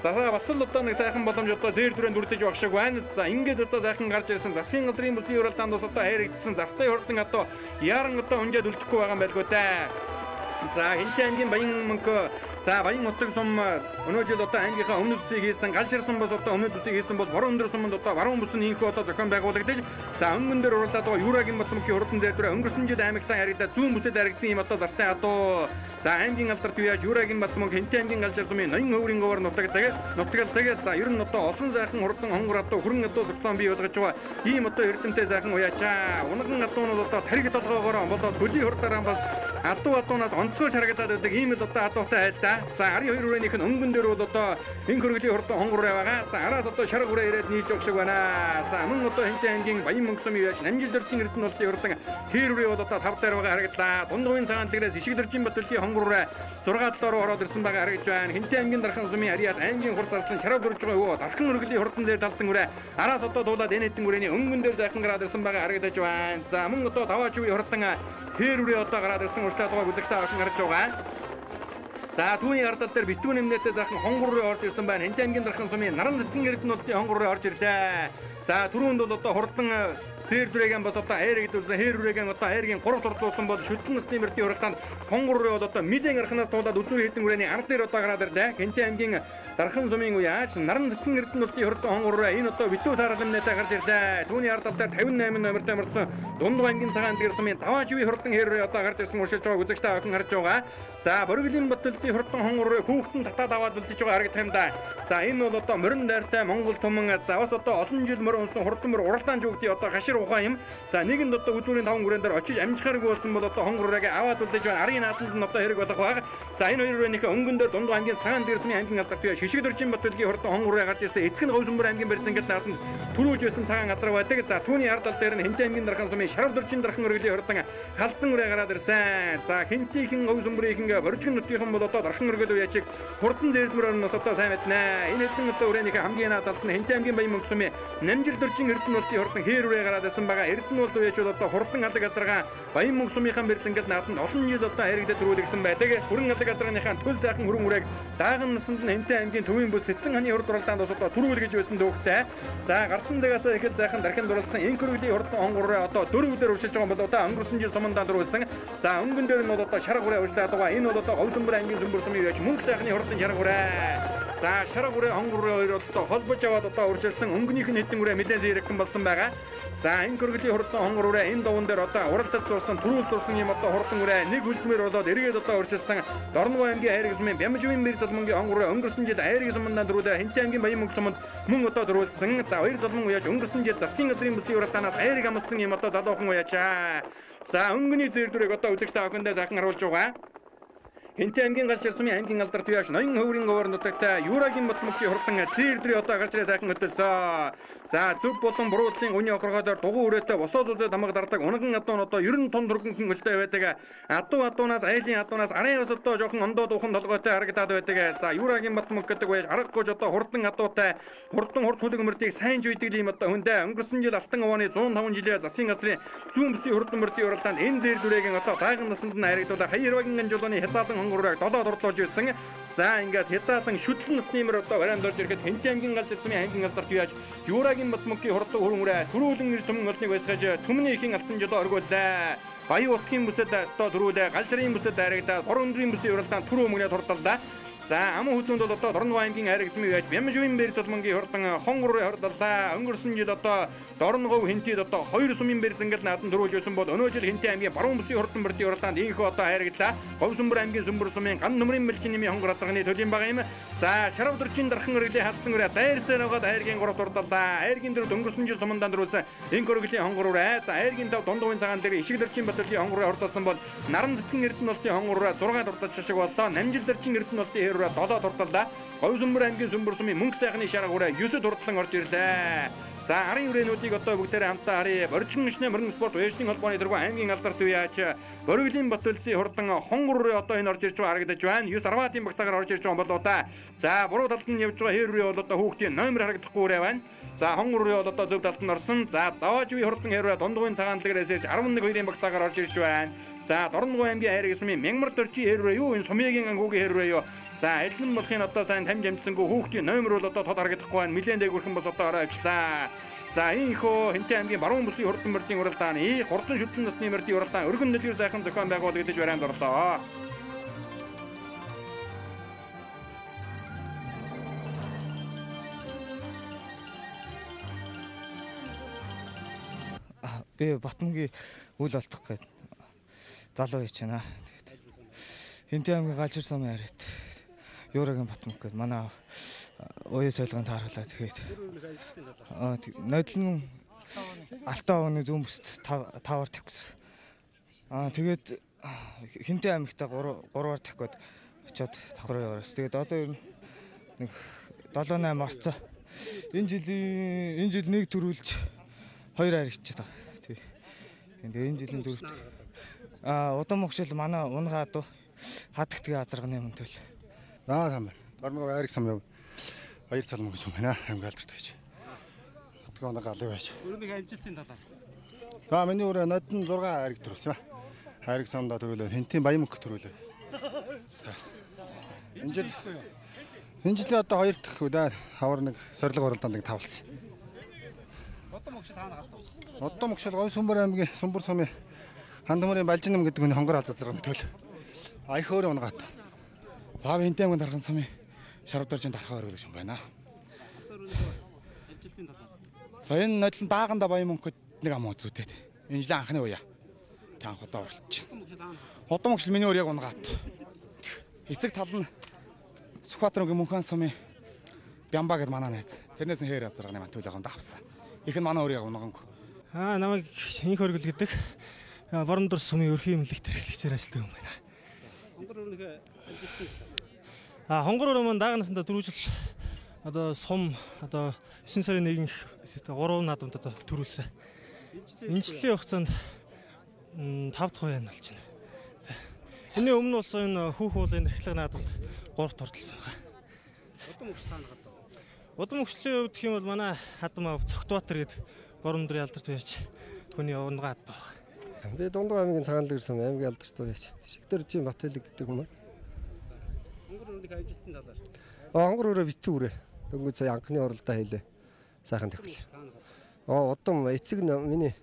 За бас л одоо нэг сайхан боломж одоо зээр дүрэнд үрдэж баг шиг байна. За ингээд одоо сайхан гарч ирсэн засгийн газрын бүсийн уралдаанд бас одоо хайрагдсан зартай хурдан одоо яран одоо унжаад үлдэхгүй байгаа юм байлгүй дээ. За Хэнтэй аймгийн Баян мөнгө за Баян хотын сум өнөө жил одоо аймгийнхаа өмнөд бүсийг хийсэн гал ширсэн бас одоо өмнөд бүсийг хийсэн бол борон өндөр суманд одоо баруун бүс нь инхүү одоо зохион байгуулагдаж за өнгөн дээр уралдаад байгаа Юурагийн Батмунгийн хурдан зээрдрээ өнгөрсөн жил аймагтаа харагдаад зүүн бүсэд харагдсан юм одоо зартай адуу за аймгийн алдарт юуяж Юурагийн Батмунг Хэнтэй аймгийн гал ширсмын ноён хөврийн говор нутагдаг за ер нь одоо олон сайхан хурдан хонгор адуу хүрэн адуу зохион бий болгож байгаа ийм одоо эрдэмтэй сайхан уяачаа унган адуунууд одоо тариг толгоогоор болоод хөлийн хурдаараа бас адуунаас онцгой харагдаад байдаг ийм л одоо адуутай айл да. За 12 хүрээних нь өнгөн дээр бол одоо энэ хөргөлийн хурдан хонгороо байгаа. За араас одоо шарга хүрээ ирээд нийлж явах шиг байна. За мөн одоо Хэнтэй аймгийн Баян мөнгө сум юуяж Намжил дөржин эрдэнэ улсын хурдан хээр хүрээ бол одоо 5 дээр байгаа харагдлаа. Дундгын цагаан дээрээс Ишиг дөржин Батөлгийн хонгороо 6 долоор ороод ирсэн байгаа харагдж байна. Хэнтэй аймгийн Дархан сумын Ариад аймгийн хурц арслан чарав дөрж байгаа өвөө Дархан хөргөлийн хурдан дээр талсан хүрээ араас одоо дуулаад энэ хэдэн хүрээний өнгөн дээр сайхан гараад ирсэн байгаа харагдаж байна. За мөн одоо даваач үе хурдан хээр хүрээ одоо гараад ирсэн урьдчилан байгаа үзэгчтэй охин харж байгаа. За түүний ардал дээр битүүн нэмнэтээ сайхан хонгор руу орж ирсэн байна. Хэнтэй аймгийн Дархан сумын Наран цэцэн эрдэнэ улсын хонгор руу орж ирлээ. За түрүүнд бол одоо хурдан зээр дүрээгэн бас одоо айрагдуулсан хээр үрээгийн одоо айргийн 3 турдуулсан бол шүтлэн насны мөрдийн уралдаанд хонгор руу одоо милийн арханаас туулаад үзүүр хэдэн хүрээний ард дээр одоо гараад ирлээ. Хэнтэй аймгийн Дархан сумын уяаж Наран цэцэн эрдэнэ улсын хурдан хонгор руу энэ одоо битүү саралмнэтээ гарч ирлээ. Түүний ардал дээр 58 номертой мөрдсөн Дундгой аймгийн цагаан дэр сумын даваачвын хурдан хээр рүү одоо гарч ирсэн уршилж байгаа үзэгчтэй охин харж байгаа. За Боргилийн Батөлцийн хурдан хонгор руу хүүхдэн татаад аваад үлдэж байгаа харагдах юм да. За энэ бол одоо морин дайртай Монгол түмэн за бас одоо олон жил морин унсан хурдан мөр уралдаан жүгдий одоо хашир ухаан юм. За нэгэнд одоо үзүүрийн 5 хүрээнд очиж амжихааргүй болсон бол одоо хонгор руугаа аваад үлдэж байгаа. Арын нааданд нь одоо хэрэг болох баг. За энэ хоёр хүрээнийхээ өнгөн дээр Дундгой аймгийн цагаан дэрсмийн аймгийн алдарт туяа Шишиг дөржин Батөлгийн хурдан хонгор руу гарч ирсэн. Эцэг нь Говь Сүмбэр аймгийн барьцангад нааданд түрүүж байсан цагаан газар байдаг. За түүний ардал дээр нь Хэнтэй аймгийн Дархан сумын Шарав дөржин Дархан хөргөлийн хурдан халдсан үрээ гараад ирсэн. За Хэнтийнхэн Говь Сүмбэрийнхэн Боржин нутгийнхэн бол одоо Дархан хөргөл уяачиг хурдан зээрдмөрөөр нь одоо сайн мэднэ. Энэ хэдэн одоо үрээнийхээ хамгийн наадалт нь Хэнтэй аймгийн Баян мөнгө сумын Намжил дөржин эрдэнэ улсын хурдан хээр үрээ гараад ирсэн байгаа. Эрдэнэ улс уяач бол одоо хурдан алаг газаргаа Баян мөнгө сумынхаа барилангад нааданд олон жил одоо хайрагдаад төрүүлсэн байдаг. Хүрэн алаг газрынхаа төл сайхан хүрэн үрээг дааган насанд нь Хэнтэй аймгийн төвийн бүс Сэцэн ханы хурд уралдаанд бас одоо төрүүлгэж байсан дүүхтэй. За гарсан цагаас ихэд сайхан дархан дурлсан энэ хөргөлийн хурдан хонгор руу одоо 4 өдөр уршилж байгаа бол одоо өнгөрсөн жил сумандаа төрүүлсэн. За өнгөн дээр нь бол одоо шарга хүрээ урьжлаад байгаа. Энэ бол одоо Говь Сүмбэр аймгийн Сүмбэр сумын юуяч мөнгө сайхны хурдан шарга хүрээ. За шарга хүрээ хонгор руу хоёр одоо холбож аваад одоо уршилсан өнгөнийх нь хэдэн хүрээ нэлээд зэрэгхэн болсон байгаа. За энэ хөргөлийн хурдан хонгор хүрээ энэ даван дээр одоо уралдаж сурсан төрүүл сурсан юм одоо хурдан хүрээ нэг үлдмээр болоод эргээд одоо уршилсан Дорногой аймгийн айрыг сумын Бямживын бие салмонгийн хонгор руу өнгөрсөн жил айрыг сумандаа төрүүлээ. Хэнтэй аймгийн Баян мөнгө суманд мөн одоо төрүүлсэн. За хоёр залмын уяаж өнгөрсөн жил засгийн газрын бүсийн уралдаанаас айрыг амссан юм одоо залуухан уяачаа. За өнгөний зэр дүрийг одоо үзэгчтэй охиндоо сайхан харуулж байгаа. Хэнтэй аймгийн гал ширсмын аймгийн алдарт туяаш ноён хөврийн говор нутагтай Юурагийн Батмунгийн хурдан зээр дүрээ одоо гарч ирээ сайхан хөдөлсөн. За зөв болон буруудлын үний окрогоор дугуй үрээтэй босоод үзээд хамаг дардаг унган адуун одоо 90 тонн дөргөнхөн хөлтэй байдаг. Адуунаас айлын адуунаас араас одоо жоохон ондоо дуухан толгойтой харагдаад байдаг. За Юурагийн Батмунг гэдэг байж аргагүй одоо хурдан адуутай хурдан хурд хүлэгмэртийг сайн жийдэг юм одоо хүндээ өнгөрсөн жил Алтан овооны 105 жилийн засгийн газрын зүүн бүсийн хурдан мөрдийн уралдаанд энэ зээр дүрээг одоо дааган насанд нь харагдуулаад Хаярвагийн анжилооны хязаалан хонгорыг долоод орлуулж ирсэн. За ингээд хязаалан шүтлэн насны мөр одоо барианд орж ирэхэд Хэнтэй аймгийн гал ширсмын аймгийн алдарт юуяаж Юурагийн Батмунгийн хурдан хүрэн үрээ төрүүлэн ирж түмэн олныг байсгаж түмний ихийн алтан жилөө оргууллаа. Баян утгийн бүсэд одоо төрүүлээ гал ширийн бүсэд харагдаад 3 өндрийн бүсийн уралдаанд түрүү мөнгөний турдаллаа. За амун хүлээнд бол одоо Дорногов аймгийн айраг эсмийн байж Бямжуун бэр цолмонгийн хурдан хонгорын хордоллаа. Өнгөрсөн жил одоо Дорногов Хинтэд одоо 2 сумын бэр зангал наадам төрүүлж байсан бол өнөө жил Хинтээ аймгийн баруун бүсийн хурдан бэртийн уралдаанд ийхүү одоо хайрагдлаа. Говьсүмбэр аймгийн Сүмбэр сумын ган нөмрийн мэлчин нэмийн хонгор хазганы төлийн байгаа юм. За шарав дөрчин дархан өргөлийн хатсан өрөө дайрсаар байгаа хайргийн 3 дурдаллаа. Хайргийн 4 өнгөрсөн жил сумандаа дөрүүлсэн энэ өргөлийн хонгор ураа. За хайргийн 5 дундуугийн цагаан дээр ишиг дөрчин батлын хонгорыг хордолсон бол наран зэтгэн эрдэнэ болтын хонгор ураа 6 дурдал шашиг боллоо. Намжил дөрчин эрдэнэ болтын хэр ураа 7 дурдаллаа. Говьсүмбэр аймгийн Сүмбэр сумын мөнгө сайхны шарга ураа 9 дурдлан орж ирлээ. За арын үрээнүүдийг одоо бүгдээрээ хамтаа харъя. Борчин гişнэ мөрөн спорт уяжны холбооны дөрвөн аймгийн алдарт үеач Бориглийн Батөлцийн хурдан хонгор одоо энэ орж ирж байгаа харагдаж байна. 9 Арватын багцаагаар орж ирж байгаа болоо та. За буруу талд нь явж байгаа хэрвээ бол одоо хүүхдийн номер харагдахгүй үрээ байна. За хонгор бол одоо зөв талд нь орсон. За даваажгүй хурдан хэрвээ дундгуйн цагаан талгаас ирж 11-2-ын багцаагаар орж ирж байна. За Дорногов аймгийн хайраг эсмийн Мянгмар дөрчи хэрвээ юу энэ сумьягийн ангуугийн хэрвээ юу. За эдлэн болохын одоо сайн тамж амжсангүй хүүхдийн номер бол одоо тод харагдахгүй байна. Нилээн дээгүүрхэн бас одоо орой ажиллаа. За ийхүү Хинтээ аймгийн баруун бүсийн хурдан мөрдийн уралдааны хурдан шүтлэн насны мөрдийн уралдаан өргөн нөлөөр сайхан зохион байгуулагдаж баримт орлоо. Би Батмгийн үйл олдох гээд залуу яж байна. Тэгээд Хинтээ аймгийн галжир сумын харьяат Юурагийн Батмаг гээд манай уяа солигын тааруулаа. Тэгээд нодлон Алтан овны зүүн бүст 5-аар тавих гэсэн. Тэгээд Хинтээ аймагтаа 3-аар тавих гээд очиод давхраа яваас. Тэгээд одоо ер нь нэг 7-8 марцаа энэ жил нэг төрүүлж 2 харигчаад байгаа. Тэгээд энэ жилийн дөрөвт удаан могшил манай унгаа дуу хадагтгийн азарганы юм тэл. Сайн байна. Дорногов айраг сум яв 2 цалмаг гэж юм байна. Аймаг алдарт гэж. Утга оноо галыг байж. Өөрөнийг амжилтын талаар. За миний өөрөө нодон 6 айраг төрүүлсэн ба. Айраг сумдаа төрүүлээ. Хинтийн Баянмөнх төрүүлээ. Энэ жил одоо 2 дахь удаа хавар нэг сорилго уралдаанд нэг тавлсан. Одоо могшил хаана гардав? Одоо могшил Говьсүмбэр аймгийн Сүмбэр сумын Хандмарын Балжинам гэдэг хүний хонгор алзазрын төл. Айх өөр унгаад. За Хинтээ аймгийн Дархан сумын шарав дөржин дархаа өргөлөж юм байна. Амжилтын талаар. За энэ нодлон дааганда Баянмөнхөд нэг ам үзүүдэд. Энэ жилийн анхны уяа. Танх удаа оролч. Хотон могшил миний өөр яг унгаад. Эцэг тал нь Сүхбаатарын Мөнхөн сумын Бямба гэдэг манай найз. Тэрнээс нь хээр азарганы ман төлөөгөнд авсан. Их нь манай өөр яг унгангу. Намайг Хинх хөргөл гэдэг Борон дор сумын ерхий эмнэлэгт хэрэглэгчээр ажилладаг юм байна. Хонгор өрөнийг амжилтын. Хонгор өрөө маань даагнасанда 4 жил одоо сум одоо 9 сарын 1-нд 3 наадамд одоо төрүүлсэн. Энэ жилийн хугацаанд 5 дахь хувийн болж байна. Энийн өмнө болсон энэ хүүх уулын ахлах наадамд 3 турталсан байна. Удаан могшил хаана гардав? Удаан могшлын хувьд гэх юм бол манай хадам Цогтбаатар гэдэг Борон дорын алдарт үеч хүний унгаад байна. Би Дундгуй аймгийн Цагаанлаг ирсэн аймгийн алдарт үеч Шигдэржийн Батэлэг гэдэг юм. Хонгор өрөөнийг амжилтын талаар. Хонгор өрөө битүү үрээ. Дөнгөж сая анхны оролдоо хийлээ. Сайхан тавхил. Удам эцэг миний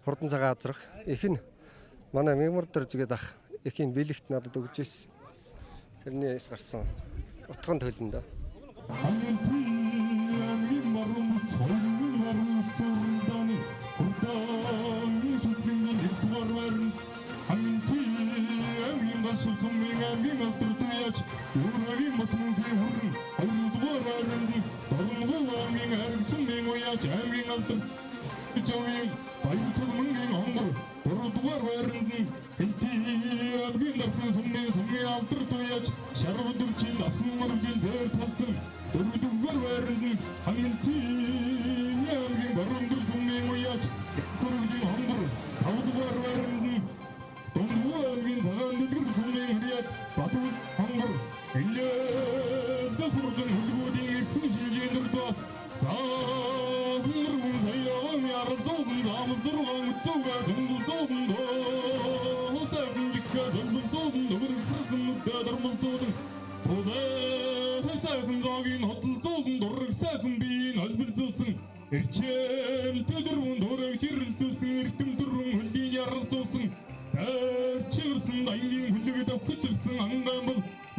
хурдан цагаан азрах. Их нь манай Мянгмар дөржгээд ах. Ихийн бэлэгт надад өгч ирсэн. Тэрнээс гарсан утган төлөн дөө.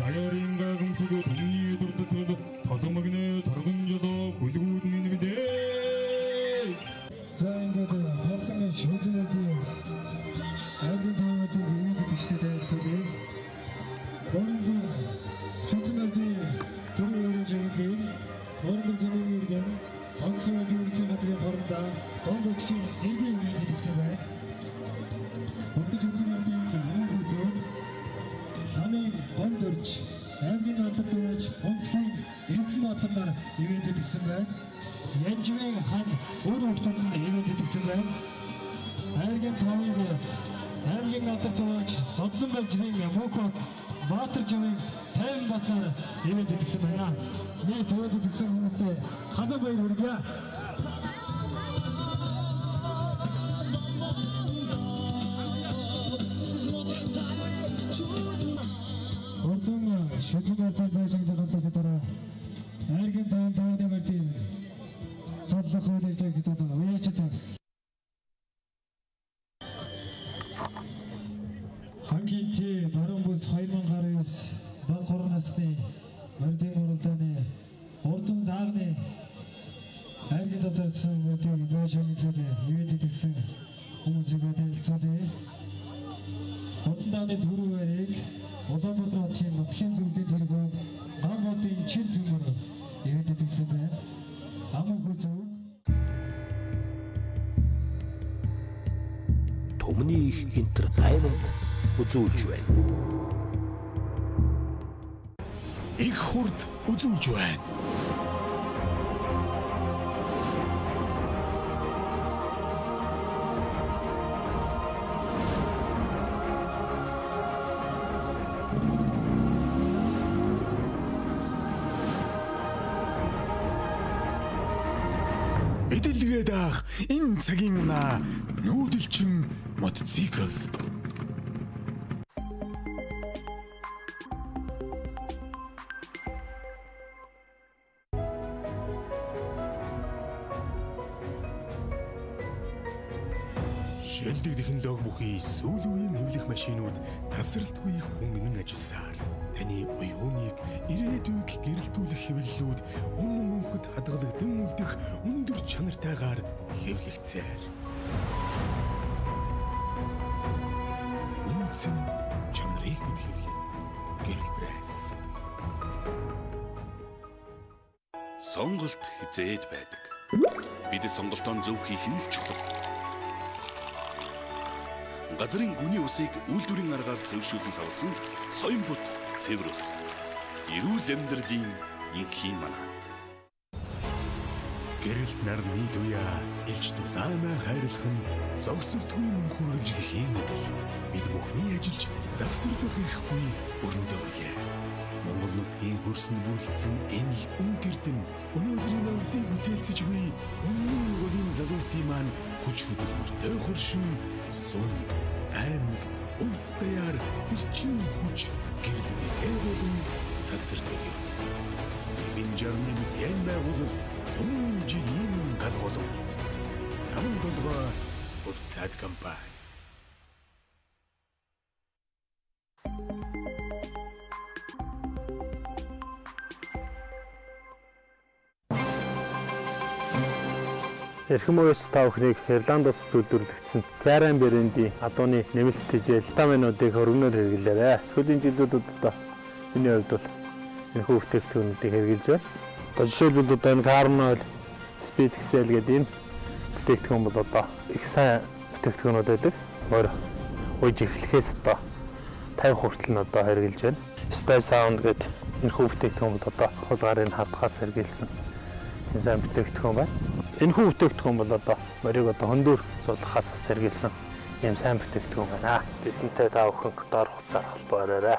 다이어링과 금속의 동리에 들었다 더더먹이네 더러군저도 골드굿님인데 사인가드 활동의 쇼진을 뒤에 알긴 다음에 또 유명한 시대대 속에 어른들 쇼진을 뒤에 도로를 지르기 어른들 재능이 이르는 언스케어지 우리께 가들여 걸은다 동백신 일기 유명한 됐어요 어떤 쇼진을 뒤에 유명한 Самый Гондорч, Эргин Антонович, Онскин, Иркин Атамар ивэнтэд гисэн байна. Янжвэн хан өөр хүмүүсд ивэнтэд гисэн байна. Эргин Товыг, Эргин Антонович, Содон Бажрын Мөхөт, Баатар Жавын, Сайн Батар ивэнтэд гисэн байна. Нэг төвөд гисэн хүмүүстэй халаа баяр хүргье. Шүтгээртэй байшин дагуулсан дараа Эргэн тааны барьтын содлох үйлдэж байгаа уяачдаг. Хамгийн тий баруун бүс 2019 баг хорон насны өрдийн уралдааны урдын даавны Эргэн татсан үйлдэл байшин ивэд гэсэн хүмүүсийг дэлцээ. Урдын даавны дөрвөрийг Улаанбаатар хотын нутгийн зөвлөлийн тэргүү Гамбодын чин төмөр ивэдэд гисэн байна. Амгүй зөв. Томны их entertainment үзүүлж байна. Их хурд үзүүлж байна. Эдэлгээ даах энэ цагийн унаа нүүдэлчин мотоцикл. Шилдэг технологи бүхий сүүл үеийн эвлэх машинууд тасралтгүй хөнгөн ажилласаар таны оюуныг ирээдүйг гэрэлтүүлэх хэвлэлүүд үнэн мөнхөд хадгалагдсан үлдэх өндөр чанартайгаар хэвлэгцээр. Үнцэн чанарыг мэд хэвлэн гэрэл пресс. Сонголт хизээд байдаг. Бид сонголтоо зөв хийх нь чухал. Газрын гүний усыг үйлдвэрийн аргаар цэвэршүүлэн савлсан Соёмбот цэвэр ус. Эрүүл амьдралын инхийн манаа. Гэрэлт нарны дуяа илж дулаанаа хайрлах нь зогсолтгүй мөн хүргэлжлэхийн мэдэл. Бид бүхний ажиллаж завсарлах ирэхгүй өрнөдөглөө. Монгол нутгийн хөрсөн бүрэлдсэн энэ л үнэрдэн өнөөдрийн Монголыг бүтээлцэж буй өмнө говийн залуусын маань хүч хөдөлмөртэй хуршин сум аймаг улс даяар эрчим хүч гэрлэгээ болон цацардаг. Энэ жарны мэдэн байгуулалт өмнө жилийн галголт 57 хувьцаат компани. Эрхэм уус та бүхнийг Ирландоос төлөвлөгдсөн Тиаран брендийн адууны нэмэлт тижэл витаминуудыг хөргөнөөр хэрэглээрэй. Сүүлийн жилүүдэд одоо миний хувьд бол энэ бүтээгдэхүүнүүдийг хэрэглэж байна. Одоо жишээлбэл одоо энэ Carmel Speed Excel гэдэг энэ бүтээгдэхүүн бол одоо их сайн бүтээгдэхүүнүүд байдаг. Өөр ууж эхлэхээс одоо 50 хүртэл нь одоо хэрэглэж байна. Stay Sound гэдэг энэ бүтээгдэхүүн бол одоо хулгарын хадгаас хэрэглэсэн энэ сайн бүтээгдэхүүн байна. Энэ бүтээгдэхүүн бол одоо морийг одоо хөндөөр суулгахаас бас сэргийлсэн ийм сайн бүтээгдэхүүн байна. Бидэнтэй та бүхэн доор хугацаар холбоорой.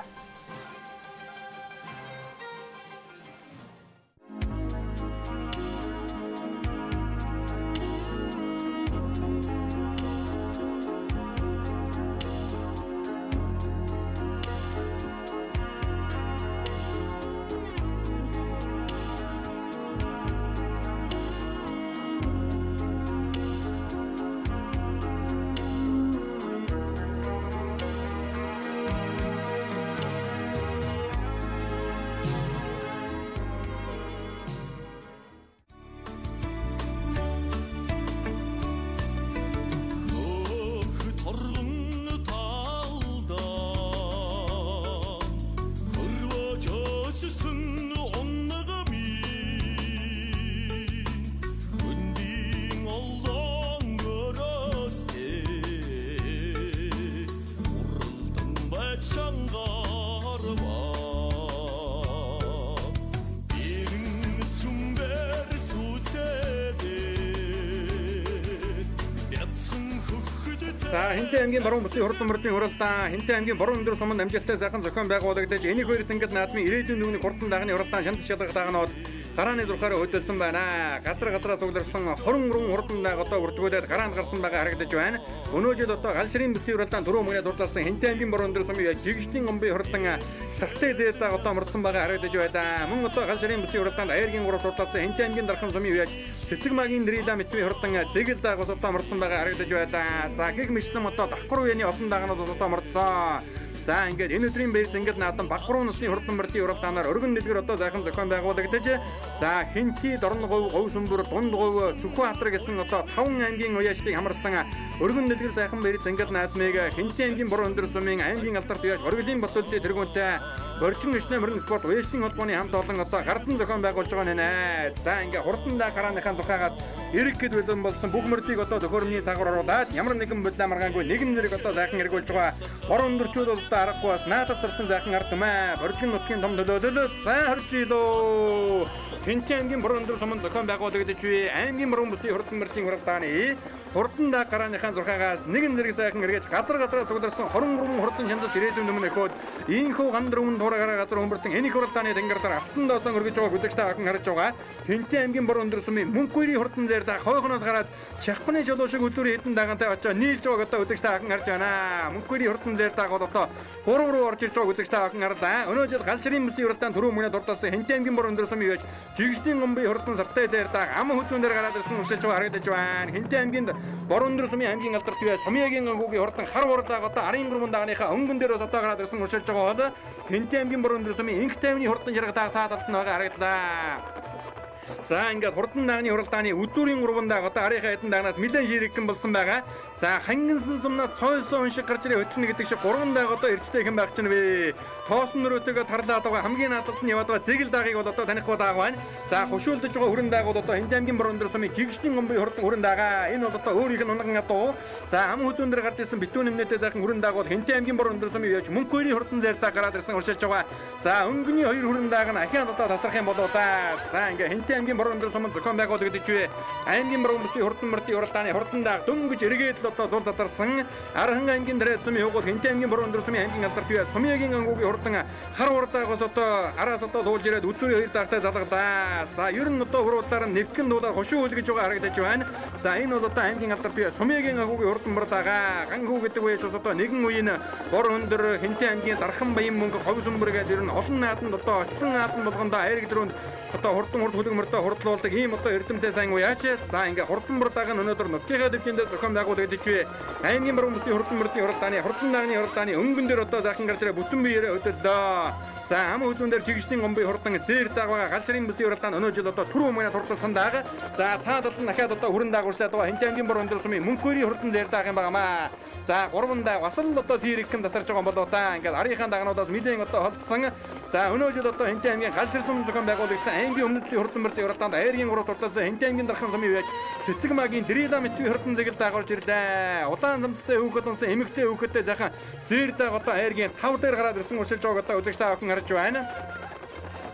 За Хинтээ аймгийн баруун бүсийн хурдан мөрдийн уралдаан Хинтээ аймгийн баруун өндөр суманд амжилттай сайхан зохион байгуулагдаж энийг хоёр сэнгэл наадмын ирээдүйн нүгний хурдан дагны уралдаан шанд шалгах дагнууд гарааны зурхаараа хөдөлсөн байна. Газраас угларсан 23 хурдан даг одоо бүртгүүлээд гараанд гарсан байгаа харагдаж байна. Өнөө жил одоо галшрын бүсийн уралдаан 4 мөнгөний дурлалсан Хинтээ аймгийн баруун өндөр сумын жигшлийн гомбын хурдан сартай зээдэг одоо мөрдсөн байгаа харагдаж байна. Мөн одоо галшрын бүсийн уралдаанд аяаргийн 3 дурлалсан Хинтээ аймгийн дархан сумын үеж цэцэг магийн дрила мэтвийн хурдан зэгэл даг одоо мөрдсөн байгаа харагдаж байна. За гих мэтлэн одоо давхар үений олон дагнууд одоо мөрдсөн. За ингээд энэ өдрийн бэр зэнгэл наадам Багбаруу насны хурдан мөрдийн уралдаанаар өргөн дэлгэр одоо зайхан зохион байгуулагдаж за Хинти, Дорноговь, Говь сүмбэр, Дундговь, Сүхбаатар гэсэн одоо 5 аймгийн уяачлыг хамарсан өргөн дэлгэр зайхан бэр зэнгэл наадмыг Хинти аймгийн баруун өндөр сумын аймгийн алдарт уяаш Оргилийн Батөллийн тэргүүнтэй Орчин өчнө мөрөн спорт уяачлын холбооны хамт олон одоо гардан зохион байгуулж байгаа нэ. За ингээд хурдандаа гарааныхаа зухаагаас эрэг гэд үлэн болсон бүх мөрдийг одоо төхөөрөмний цагаар оруулаад ямар нэгэн бодлоо маргаангүй нэгэн нэрийг одоо зайхан эргүүлж байгаа. Баруун өндөрчүүд бол аргагүй бас наадад зарсан зайхан ард юм аа. Орчин нутгийн том төлөөлөл сайн харж илөө. Хинтээ аймгийн баруун өндөр суманд зохион байгуулагдаж буй аймгийн баруун бүсийн хурдан мөрдийн уралдааны хурдандаа гарааныхаа зурхаагаас нэгэн зэрэг сайхан эргэж газраас угларсан 23 хурдан чандалт ирээдүйн өмнө өгөөд ийхүү гандар өмнө дуурайгаараа газар өмөртөн энийг уралдааны тэнгэр дээр автан доосон өргөж байгаа хүзэгтэй охин харж байгаа. Хинтээ аймгийн баруун өндөр сумын мөнхгүйрийн хурдан зэр да хойхноос гараад чахманы жолоо шиг өдөрийн хэдэн дагантай очоо нийлж байгааг одоо хүзэгтэй охин харж байна. Мөнхгүйрийн хурдан зэр дагаад одоо 3 руу орж ирж байгаа хүзэгтэй охин харлаа. Өнөө жил галшрын бүсийн уралдаан 4 мөнгөний дурдсан Хинтээ аймгийн баруун өндөр сумын үеж жигшлийн гомбын хурдан сартай зэр даг ам хөдөн дээр гараад ирсэн үрсэлж байгаа харагдаж байна. Хинтээ аймгийн баруун өндөр сумын аймгийн алдарт үе Сумьягийн ангуугийн хурдан хар урдааг одоо арын гурван дагныхаа өнгөн дээр бас одоо гараад ирсэн үрсэлж байгаа бол Хинтээ аймгийн баруун өндөр сумын инх тайвны хурдан жаргадаг цаадалт нь байгаа харагдлаа. За ингээд хурдан дагны хуралдааны үзүүрийн 3 даг одоо арийнхаа хэдэн дагнаас нэлээд ширэгхэн болсон байгаа. За хангинсан сумнаас сойлсон уншиг гарч ирээ хөтлөнө гэдэг шиг 3 даг одоо эрчтэй хэн байх чинь вэ? Тоосон нөрөөтэйгээ тарлаад байгаа хамгийн наадалд нь яваад байгаа зэгэл дагыг бол одоо таних байгаа байна. За хушуулдаж байгаа хүрэн даг бол одоо Хинтээ аймгийн баруун өндөр сумын жигшлийн гомбын хурдан хүрэн дагаа. Энэ бол одоо өөрийнх нь унган адуу. За ам хөдөн дээр гарч ирсэн битүүн нэмнэтээ сайхан хүрэн даг бол Хинтээ аймгийн баруун өндөр сумын яж мөнхгүйрийн хурдан зайртаа гараад ирсэн уршилж байгаа. За өнгөний 2 хүрэн даг нь ахиад одоо тасрах юм болоо та. За ингээд Хинтээ аймгийн баруун өндөр суманд зохион байгуулагдаж буй аймгийн баруун бүсийн хурдан мөрдийн уралдааны хурдан даг дөнгөж эргээд л одоо зур задарсан Архан аймгийн дээрээ сумын хуугуул Хинтээ аймгийн баруун өндөр сумын аймгийн алдарт буй Сумьягийн ангуугийн хурдан хар урдаагаас одоо араас одоо дуулж ирээд үзүүрийн 2 дагтай залгалаа. За ер нь одоо хуруудлаар нэвкэн дуулаад хошуу үлгэж байгаа харагдаж байна. За энэ бол одоо аймгийн алдарт буй Сумьягийн ангуугийн хурдан мөрдаага гангуу гэдэг үеэс одоо нэгэн үеийн бор өндөр Хинтээ аймгийн дархан баян мөнгө Говь сүмбэр гэдэг ер нь олон нааданд одоо очсон нааданд болгондоо айрэг дөрөнд одоо хурдан хөлөг мөрдөө хурдлуулдаг ийм одоо эрдэмтэй сайн уяач. За ингээ хурдан мөрдөг нь өнөөдөр нутгийнхаа дэвжиндээ зохион байгуулагдаж буй аймгийн баруун бүсийн хурдан мөрдийн уралдааны хурдан дагны уралдааны өнгөн дээр одоо заахан гарч ирээ бүтэн биеэрээ хөдөллөө. За ам хөдөн дээр жигшлийн гомбын хурдан зээр дагаа галшрын бүсийн уралдаан өнөө жил одоо түрүү мөнгөний турталсан даага. За цаадалд нь дахиад одоо хүрэн даагуулчлаад байгаа Хинтээ аймгийн баруун өндөр сумын мөнхгүйрийн хурдан зээр даах юм байнамаа. За 3 даг бас л одоо сэрэгхэн тасарч байгаа болоо та. Ингээд арийнхаа дагнуудаас нэлээд одоо холдсон. За өнөө жил одоо Хинтээ аймгийн галшрын сум зохион байгуулагдсан аймгийн өмнөдлийн хурдан мөрдийн уралдаанд аяаргийн 3 турталсан Хинтээ аймгийн дархан сумын үеж цэцэг магийн дрила мэтвийн хурдан зэгэл даагуулж ирлээ. Улаан замцтай хөөхөд онсон эмэгтэй хөөхөдтэй заахан зээр даг одоо аяаргийн 5 дээр гараад ирсэн уршилж байгааг одоо үзэгчтэй охин харж байна.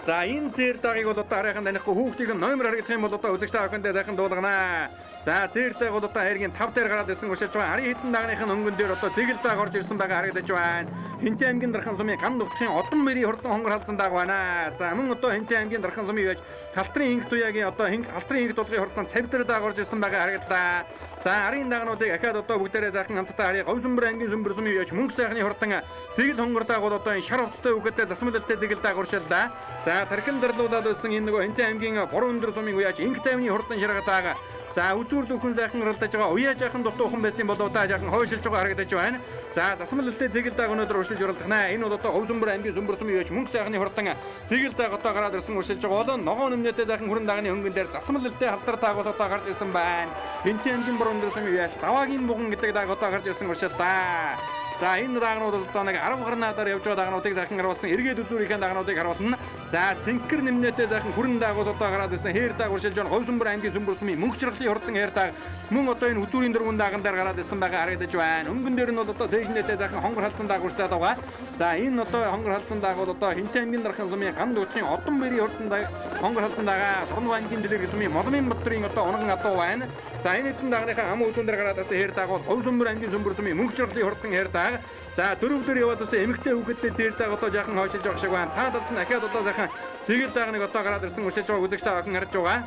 За энэ зэр дагыг бол одоо арайхан танихгүй хүүхдийг номер харагдах юм бол одоо үзэгчтэй охиндээ зайхан дуулгана. За зэр даг бол одоо аяаргийн 5 дээр гараад ирсэн уршилж байгаа. Ари хитэн дагныхын өнгөн дээр одоо зэгэл даг орж ирсэн байгаа харагдаж байна. Хинтээ аймгийн дархан сумын гам нутгийн одон мэрийн хурдан хонгор халзан даг байна. За мөн одоо Хинтээ аймгийн дархан сумын яаж халтрын инх туяагийн одоо халтрын инх дулгын хурдан цавдар даг орж ирсэн байгаа харагдлаа. За арын дагнуудыг ахаад одоо бүгдээрээ сайхан хамтдаа ари Говь сүмбэр аймгийн сүмбэр сумын яаж мөнгө сайхны хурдан зэгэл хонгор даг бол одоо энэ шар хувцастай үгэдтэй засмалтай зэгэл даг уршиллаа. За тархин зарлуулаад байсан энэ нөгөө Хинтээ аймгийн баруун өндөр сумын яаж инх тайвны хурдан шаргадаг. За үзүүр дөхөн сайхан ралдаж байгаа уяа жаахан дутуухан байсан болоо та жаахан хойшилж байгаа харагдаж байна. За засмалтай зэгэл даг өнөөдөр уршилж уралдах наа. Энэ бол одоо Говь сүмбэр аймгийн сүмбэр сумын яаж мөнгө сайхны хурдан зэгэл даг одоо гараад ирсэн уршилж байгаа болоо ногоон өмнөдөө сайхан хүрэн дагны хөнгөн дээр засмалтай халтар таагаас одоо гарч ирсэн байна. Хинтээ аймгийн баруун өндөр сумын яаж даваагийн буган гэдэг даг одоо гарч ирсэн уршиллаа. За энэ дагнууд одоо нэг 10 гарнадаар явж байгаа дагнуудыг сайхан харуулсан эргээд үзүүрийнхээ дагнуудыг харуулна. За цэнхэр нэмнэтээ сайхан хүрэн дагуус одоо гараад ирсэн хээр даг уршилж байгаа Говь сүмбэр аймгийн сүмбэр сумын мөнх чирхлийн хурдан хээр даг мөн одоо энэ үзүүрийн дөрвөн даган дээр гараад ирсэн байгаа харагдаж байна. Өнгөн дээр нь бол одоо цэжнэтээ сайхан хонгор халдсан даг уршлаад байгаа. За энэ одоо хонгор халдсан даг бол одоо Хинтээ аймгийн дархан сумын гам нутгийн одон мэрийн хурдан даг хонгор халдсан дагаа Дорноговь аймгийн дэлгэр сумын Молмын Батрын одоо унган адуу байна. За энэ хэдэн дагныхаа ам үзүүн дээр гараад ирсэн хэр дагуу Говьсүмбэр аймгийн Сүмбэрсүмийн мөнгөчлөлтийн хурдан хэр даг. За дөрөвдөр яваад бас эмэгтэй хүүхэдтэй зэр даг одоо жаахан хойшилж байгаа шиг байна. Цаадалд нь ахиад одоо сайхан цэгэл дагныг одоо гараад ирсэн өшөж байгаа үзэгчтэй охин харж байгаа.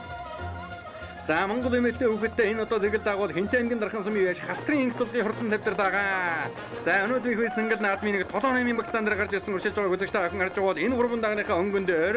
За Монгол эмэгтэй хүүхэдтэй энэ одоо цэгэл дагуул Хинтээ аймгийн Дархан сумын яаж халтрын инхтулын хурдан тавьдар дагаа. За өнөөдөр их үе цэнгэл наадмын нэг 7-8 багцаан дээр гарч ирсэн өшөж байгаа үзэгчтэй охин харж байгаа. Энэ 3 дагныхаа өнгөн дээр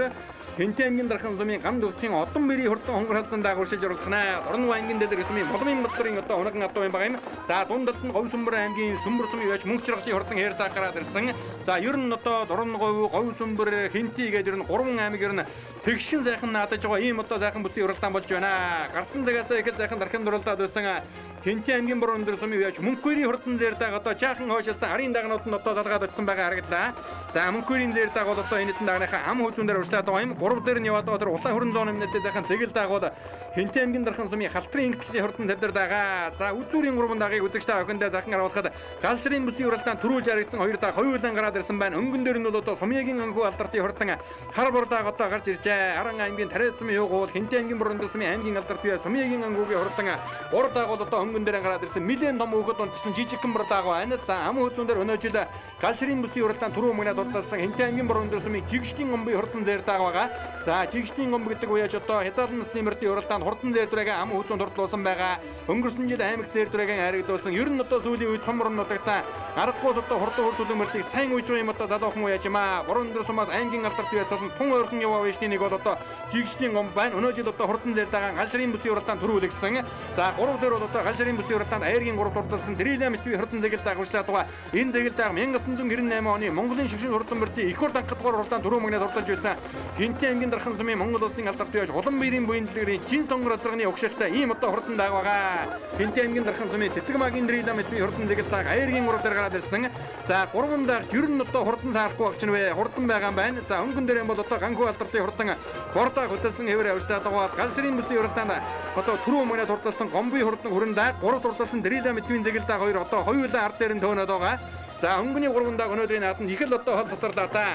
Хинтээ аймгийн Дархан сумын гам дутгийн одон бэрийн хурдан хонгор халзан дагуу уршилж оруулахнаа. Орон аймгийн дэлгэр сумын Молмын батрын одоо унаган адуу юм байгаа юм. За дундад нь Говьсүмбэр аймгийн Сүмбэр сумын яаж мөнгө чиргалын хурдан хэр даг гараад ирсэн. За ер нь одоо Дорноговь, Говьсүмбэр, Хинтээ гэдэг ер нь 3 аймаг ер нь тэгшин сайхан наадаж байгаа ийм одоо сайхан бүсийн уралдаан болж байна. Гарсан цагаасаа их сайхан дархан дурлаад байсан. Хинтээ аймгийн Борон өндөр сумын яаж мөнгөөрийн хурдан зэр даг одоо жаахан хойшилсан арын дагнууд нь одоо залгаад очсон байгаа харагдлаа. За мөнгөөрийн зэр даг бол одоо энэ хэдэн дагныхаа ам хөвзүүн дээр урьдчилаад байгаа юм. 3 дээр нь яваад одоо улаан хөрөн зооны өмнөдөө сайхан цэгэл дагуул Хинтээ аймгийн Дархан сумын халтрын инхтлийн хурдан тавьдар дагаа. За үзүүрийн 3 дагыг үзэгчтэй охиндоо захин харуулхад галшрын бүсийн уралдаан түрүүлж харагдсан 2 даг хоёулан гараад ирсэн байна. Өнгөн дээр нь бол одоо Сумьягийн анхүү алдартын хурдан хар бордог одоо гарч иржээ. Аран аймгийн Тариас сумын юугуул Хинтээ аймгийн Борон өндөр сумын аймгийн алдарт бие Сумьягийн анхүүгийн хурдан 3 даг бол одоо өнгөн дээр гараад ирсэн. Милэн том хөөхөд онцсон жижигхэн бордог байна. За ам хөвзүүн дээр өнөө жил галшрын бүсийн уралдаан түрүү мөнгөд дурдсан Хинтээ аймгийн Борон өндөр сумын жигшлийн гомбын хурдан зэр даг байгаа. За жигшлийн гомб гэдэг үеж одоо хязгаарлан насны мөрдийн уралдаанд хурдан зэр дүрэгээ ам хөвзүүн дурдлуулсан байгаа. Өнгөрсөн жил аймаг зэр дүрэгээ харагдуулсан. Ер нь одоо сүүлийн үед сумрын нутагта аргагүй одоо хурдан хурцлын мөрдийг сайн үйж юм одоо залуухан үеж юм аа. Борон өндөр сумаас аймгийн алдарт бие цолон тун ойрхон яваа вэшний нэг бол одоо жигшлийн гомб байна. Өнөө жил одоо хурдан зэр дагаан галшрын бүсийн уралдаанд түрүүлгсэн. За 3 дээр бол одоо галшрын бүсийн уралдаанд аяргийн 3 дурдсан Дрилэ мэтвийн хурдан зэглэл даг урьдчилаад байгаа. Энэ зэглэл даг 1998 оны Монголын шигшин хурдан мөрдийн их хурд анхдугаар уралдаанд түрүү мөнгөд дурдж байсан. Хинтээ аймгийн Дархан сумын Монгол улсын алдарт бие улан биерийн буян дэлгэрийн чин тонгор азарганы угшаалтай ийм одоо хурдан даг байгаа. Хинтээ аймгийн Дархан сумын цэцэг магийн Дрилэ мэтвийн хурдан зэглэл даг аяргийн 3 дээр гараад ирсэн. За 3 даг ер нь одоо хурдан саарахгүй багч нь вэ? Хурдан байгаа юм байна. За өнгөн дээр бол одоо ганхуу алдартын хурдан бордог хөдөлсөн хэвээр авчтаад байгаа. Галшрын бүсийн уралдаанд одоо түрүү мөнгөд дурдсан гомбын хурдан хүрэн даг 3 дурдсан Дрилэ мэтвийн зэглэл даг 2 одоо хоёулаа ард дээр нь төөнөд байгаа. За өнгөний 3 даг өнөөдрийн нааданд их л одоо хол тасарлаа та.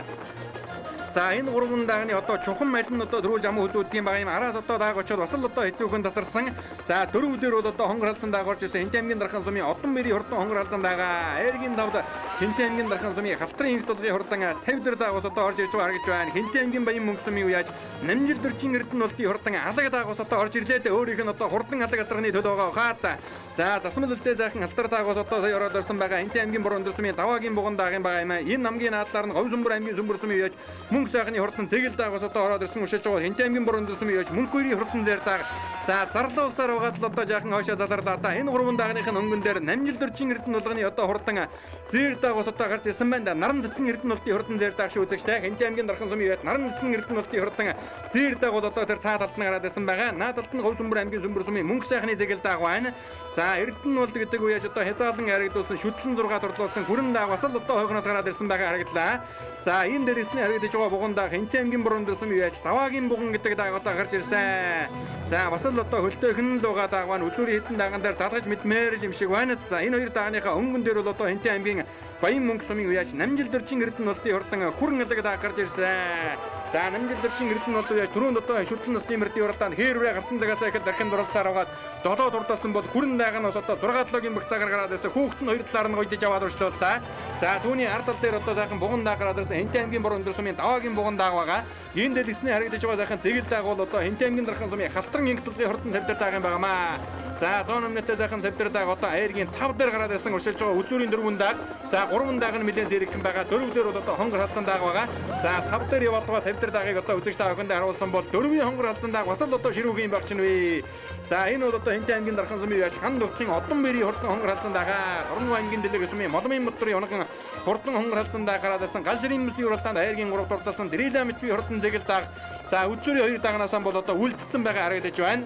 За энэ 3 дагны одоо чухам маль нь одоо дөрвөл жам үзүүдгийн байгаа юм. Араас одоо дааг очоод бас л одоо хэцүүхэн тасарсан. За дөрөв дээр бол одоо хонгор халзан дааг орж ирсэн. Хинтээ аймгийн Дархан сумын одон бэрийн хурдан хонгор халзан даага. Аяргийн давд Хинтээ аймгийн Дархан сумын халтрын инхтулгын хурдан цав дээр дааг одоо орж ирж байгаа харагдж байна. Хинтээ аймгийн Баян мөнгө сумын үеж Намжил дөрчин эрдэнэ болтын хурдан алаг дааг одоо орж ирлээ дээ. Өөрийнх нь одоо хурдан алаг асрагны төлөө байгаа хаата. За засмал үлдээ сайхан алтар дааг одоо сая ороод ирсэн байгаа. Хинтээ аймгийн Борон өндөр сумын даваагийн буган дааг юм байгаа юм. Энэ намгийн наадлаар нь Говьсүмбэр аймгийн Сүмбэр сумын үеж мөнгө сайхны хурдан зэглэл даагаас одоо ороод ирсэн өшөж байгаа. Хинтээ аймгийн Борон өндөр сумын үеж мөнгөөрийн хурдан зэр дааг. За зарлуулсаар байгаа л одоо жаахан хойшоо заларлаа да. Энэ 3 даагных нь өнгөн дээр Намжил дөрчин эрдэнэ болгоны одоо хурдан зэр даагаас одоо гарч ирсэн байна. Наран цэцэн эрдэнэ болтын хурдан зэр дааг шүү үзэгчтэй. Хинтээ аймгийн Дархан сумын үеж наран цэцэн эрдэнэ болтын хурдан зэр дааг бол одоо тэр цаад талд нь гараад ирсэн байгаа. Наад талд нь Говьсүмбэр аймгийн Сүмбэр сумын мөнгө сайхны зэглэл дааг байна. За эрдэнэ болт гэдэг үеж одоо хязгаарлан харагдуулсан шүтлэн 6 дурлуулсан хүрэн дааг бас л одоо хойгноос гараад ирсэн байгаа харагдлаа. За энэ дээрсний харагдаж байгаа буган дааг Хинтээ аймгийн Борон өндөр сумын үеж даваагийн буган гэдэг дааг одоо гарч ирсэн. За бас л одоо хөлтөөхөн лугаа дааг байна. Үзүүрийн хитэн дааган дээр залгаж мэдмээр юм шиг байна. За энэ хоёр даагныхаа өнгөн дээр бол одоо Хинтээ аймгийн Баян мөнгө сумын үеж Намжил дөрчин эрдэнэ болтын хурдан хүрэн алаг дааг гарч ирсэн. За Намжил дөрчин эрдэнэ болтын үеж түрүүнд одоо шүтлэн насны мөрдийн уралдаанд хээрвэрэ гарсан цагаас их дархан дурлцаар байгаад долоо дурдсан бол хүрэн дааг нь одоо 6 логийн багцаагаар гараад ирсэн. Хүүхэд нь хоёр талаар нь гойдож аваад өршлөллөө. За түүний ард тал дээр одоо сайхан буган дааг гараад ирсэн. Хинтээ аймгийн Борон өндөр сумын даваагийн буган дааг байгаа. Энэ дэлгэсний харагдаж байгаа сайхан зэглэл дааг бол одоо Хинтээ аймгийн Дархан сумын халтран инхтулгын хурдан тавьдар дааг юм байнамаа. За зоон өмнөдөө сайхан тавьдар дааг одоо аяргийн 5 дээр гараад ирсэн уршилж байгаа үзүүрийн 4 дааг. За 3 дааг нь нэлээд зэрэгхэн байгаа. 4 дээр бол одоо хонгор халзан дааг байгаа. За 5 дээр яваад байгаа тавьдар даагийг одоо үзэгчтэй охинд харуулсан бол 4-ийн хонгор халзан дааг бас л одоо ширүүгийн багч нь вэ. За энэ бол одоо Хинтээ аймгийн Дархан сумын үеж хан дутгийн одон бэрийн хурдан хонгор халзан даага. Орон аймгийн дэлгэр сумын Молмын батрын унаган хурдан хонгор халзан дааг гараад ирсэн. Галшрын бүсийн уралдаанд аяргийн 3 дурдсан Дрилэ мэтвийн хурдан зэглэл дааг. За үзүүрийн 2 даагнаас бол одоо үлдсэн байгаа харагдаж байна.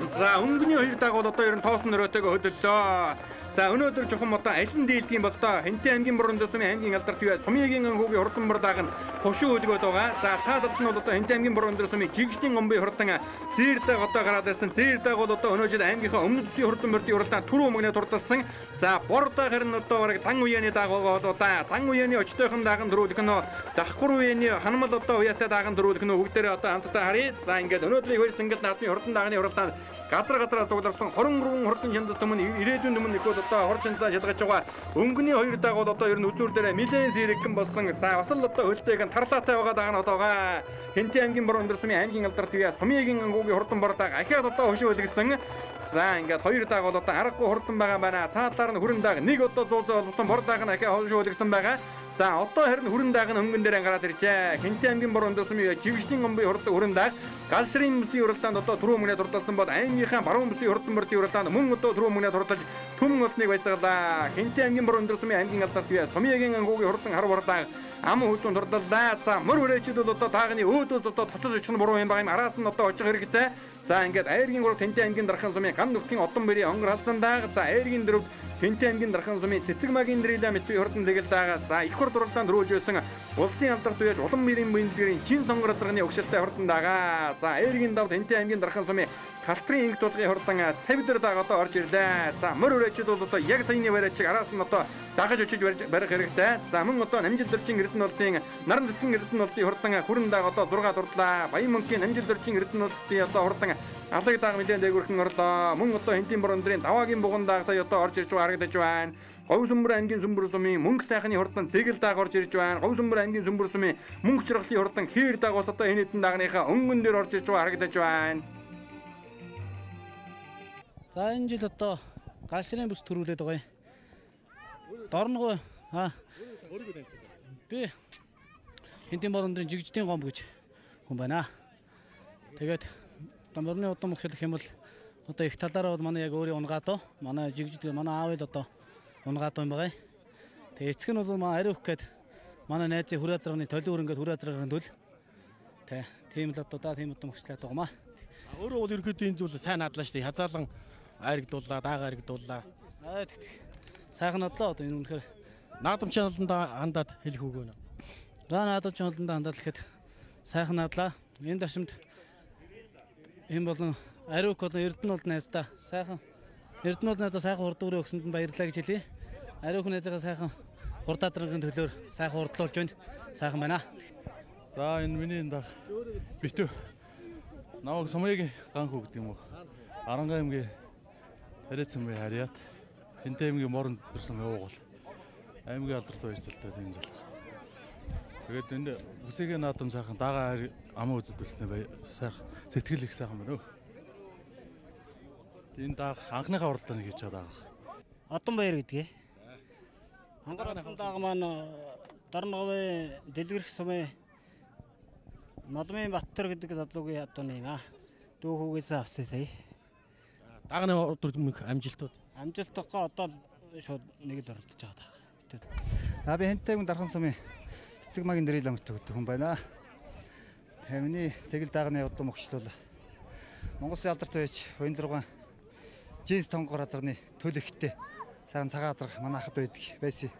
За өнгөний 2 дааг бол одоо ер нь тоосон нөрөөтэйг хөдөллөө. За өнөөдөр чухам одоо алин дийлдгийн болтоо Хэнтэй аймгийн Борон Дөсмийн аймгийн алдарт бие Сумьягийн ангуугийн хурдан бардааг нь хошуу өдгөөд байгаа. За цаадалт нь бол одоо Хэнтэй аймгийн Борон Дөсмийн жигшдийн гомбын хурдан зээрдэг одоо гараад байсан. Зээрдэг бол одоо өнөө жил аймгийнхаа өмнөд зүсийн хурдан бэрдийн уралдаан түрүү мөнгөний турдалсан. За бордоо харин одоо бараг дан уяаны даагуйгаа одоо дан уяаны очтойхон дааган дөрүүлэх нь давхар уяаны ханамал одоо уяатай дааган дөрүүлэх нь бүгдээрээ одоо хамтдаа харъя. За ингээд өнөөдрийн хоёр цингэл наадмын хурдан даагны уралдаан газраас дугларсан 23 хурдан чандас өмнө ирээдүйн өмнө их бол одоо хор чандаа шалгаж байгаа. Өнгөний хоёр дааг бол одоо ер нь үзүүр дээр нэлээд сэрэгэн болсон. За бас л одоо хөлтэйг нь тарлаатай байгаа даа нь одоога. Хэнтэй аймгийн Борон Дөсмийн аймгийн алдарт бие Сумьягийн ангуугийн хурдан бардааг ахиад одоо хөшөөлгсөн. За ингээд хоёр дааг бол одоо аргагүй хурдан байгаа байна. Цаадлаар нь хүрэн дааг нэг одоо зуузаа болсон бордааг нь ахиад хөшөөлгсөн байгаа. За одоо харин хүрэн дааг нь хөнгөн дээр гараад иржээ. Хэнтэй аймгийн Борон Дөсмийн жигшдийн гомбын хүрэн дааг галшрын бүсийн уралдаанд одоо түрүү мөнгөний турдалсан бол аймгийнхаа баруун бүсийн хурдан бэрдийн уралдаанд мөн одоо түрүү мөнгөний турдалж түмэн олныг баясгалаа. Хэнтэй аймгийн Борон Дөсмийн аймгийн алдарт бие Сумьягийн ангуугийн хурдан хар бардааг ам хүзүүн турдаллаа. За мөр хүрээчд бол одоо таагны өөдөөс одоо тоцож очих нь буруу юм байгаа юм. Араас нь одоо очих хэрэгтэй. За ингээд Айргийн 3 Хэнтэй аймгийн Дархан сумын гам нүхтийн одон бэрийн хонгор халзан дааг. За Айргийн 4 Хэнтэй аймгийн Дархан сумын цэцэг магийн дрилэ мэтгүй хурдан зэглэл даага. За их хурд уралдаанд рүүлж байсан улсын алдарт үеж улам мэрийн бэлтгэрийн чин сонгор азрагны өгшөлтэй хурдан даага. За Айргийн 5 Хэнтэй аймгийн Дархан сумын халтрын инг тулгын хурдан цавидар даага одоо орж ирлээ. За мөр өрөөчд бол одоо яг саяны барайчиг араас нь одоо дагаж очиж барих хэрэгтэй. За мөн одоо намжил дөржин Эрдэнэ улсын наран цэцгийн Эрдэнэ улсын хурдан хүрэн даага одоо 6 дурлаа. Баян мөнхийн намжил дөржин Эрдэнэ улсын одоо хурдан алаг даага нэлээд дээгүүрхэн орлоо. Мөн одоо Хэнтийн Борон Дрийн даваагийн буган даага сая одоо орж ирж байгаа харагдаж байна. Говь сүмбэр аймгийн сүмбэр сумын мөнгө сайхны хурдан цэгэл даага орж ирж байна. Говь сүмбэр аймгийн сүмбэр сумын мөнгө чиргалын хурдан хээр даага одоо энэ хэдэн даагныхаа өнгөн дээр орж ирж байгаа харагдаж байна. За энэ жил одоо галшрын бүс төрүүлээд байгаа юм. Дорногоо би Хэнтийн Борон Дрийн жигждийн гомб гэж хүн байна. Тэгээд Морны удам өгшөлөх юм бол одоо их талаараа бол манай яг өөрийн унгаадоо манай жигжид манай аав л одоо унгаадоо юм байгаа. Тэгээ эцэг нь бол манай ариух гээд манай найзын хүрээ азрагны толиор ингээд хүрээ азрагын төл. Тийм л одоо тийм удам өгшлээд байгаа маа. Өөрөө бол ерөөдөө энэ зүйл сайн надлаа шүү дээ. Хязаалан айргдууллаа, даага айргдууллаа. Сайхан надлаа одоо энэ үнэхээр наадамчааланда хандаад хэлэх үг байна. За наадамчааланда хандаад гэхэд сайхан надлаа. Энэ даршимд энэ болон ариук болон Эрдэнэ улд найздаа сайхан Эрдэнэ улд найздаа сайхан хурд өрөө өгсөнд нь баярлалаа гэж хэлье. Ариук найзгаа сайхан хурд адрангийн төлөөр сайхан хурдлуулж байна. Сайхан байна. За энэ миний дах битүү намайг Сумьягийн ган хүү гэдэг юм уу. Аранга аймгийн Тариацсан бай харьяат Хэнтэй аймгийн Борон Дөсмийн уугуул аймгийн алдарт баясгалтай энэ залах. Тэгээд энэ үсгийн наадам сайхан дагаа амаа үзүүлснэ бай сайхан сэтгэл их сайхан байна өө. Энэ дааг анхныхаа уралдааны хийж байгаа дааг. Одон баяр гэдгийг. Анхаахан дааг маань Дорноговын дэлгэрэх сумын Малмын Баттар гэдэг залуугийн одооны юм аа. Дүү хүүгээс авсан сая. Даагны урд амжилтууд. Амжилтгаа одоо шууд нэг л оролдож байгаа даа. Би Хэнтэй аймгийн Дархан сумын цэцэг магийн дрилэ мэтгүй хүн байна. Миний цэгэл даагны удам өгчлөл Монгол Улсын алдарт байж 26 жинс тонгор азрны төл ихтэй сайхан цагаан азрах манай ахад байдаг байсан.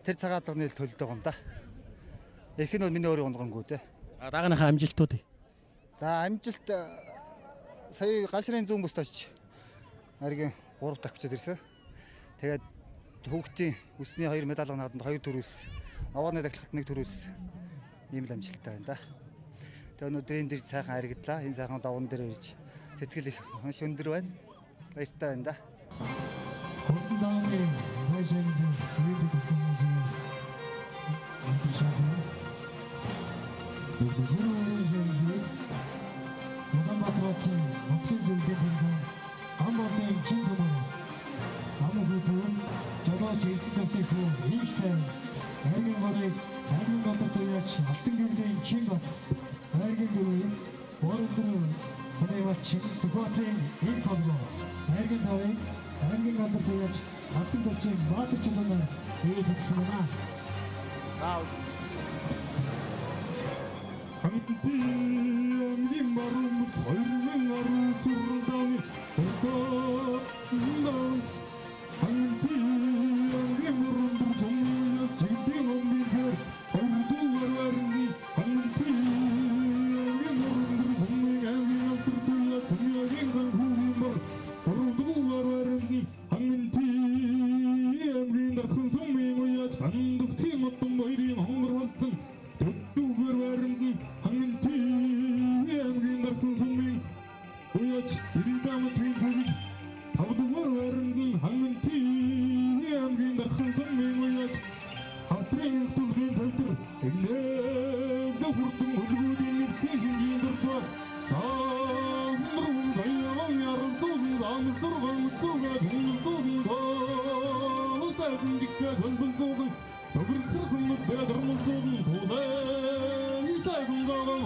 Тэр цагаан азрны төлд байгаа юм да. Их нь бол миний өөрийн унгангүү те. Даагныхаа амжилтууд. За амжилт сая гашрын зүүн бүст очиж Аргийн 3 дахь бичээд ирсэн. Тэгээд хүүхдийн өсний 2 медаль нааданд 2 төрөөс, овооны дахлахад 1 төрөөс ийм л амжилттай байна да. Тэгээд өнөөдөр энэ дэр сайхан харигдлаа. Энэ сайхан даван дээр ирж сэтгэл их маш өндөр байна. Баяртай байна да. Амбатын чиндумын амгүйзэн жолооч эзэнтэй хүү ийхтэй аймгийн борыг аймгийн болоод яач алтан гэрлийн чинбат аймгийн дөрөв борон сумын спортын энэ тоглоо аймгийн тавын аймгийн болоод яач алтан гэрлийн баатар чулуунаар хийгдсэн байна. Аймгийн борон сойрын аруу сүрдэн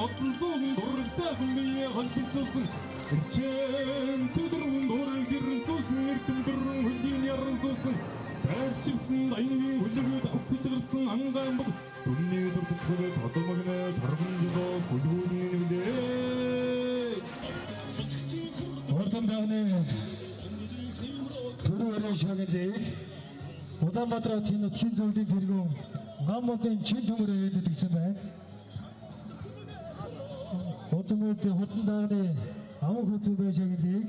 хотон зүүн дураг сайхан бие холбогдсон эрчэн төдрөн дураг гэрэн зүүсэн эрдэм дөрөн хөлийн яран зүүсэн байрчилсан даянгийн хөлөгөд авах чиглсэн ангаамбаг үнний дурдгахыг хотомогнэ тархан жоо бүлгүүний нүдээ Хортон дагны төрөөрөө шагныг Улаанбаатар хотын нутгийн зөвлөлийн тэргүүн гам модын чин төмөр ээдэд гэсэн байна. Хортон дагны амх хүзүү байшаглыг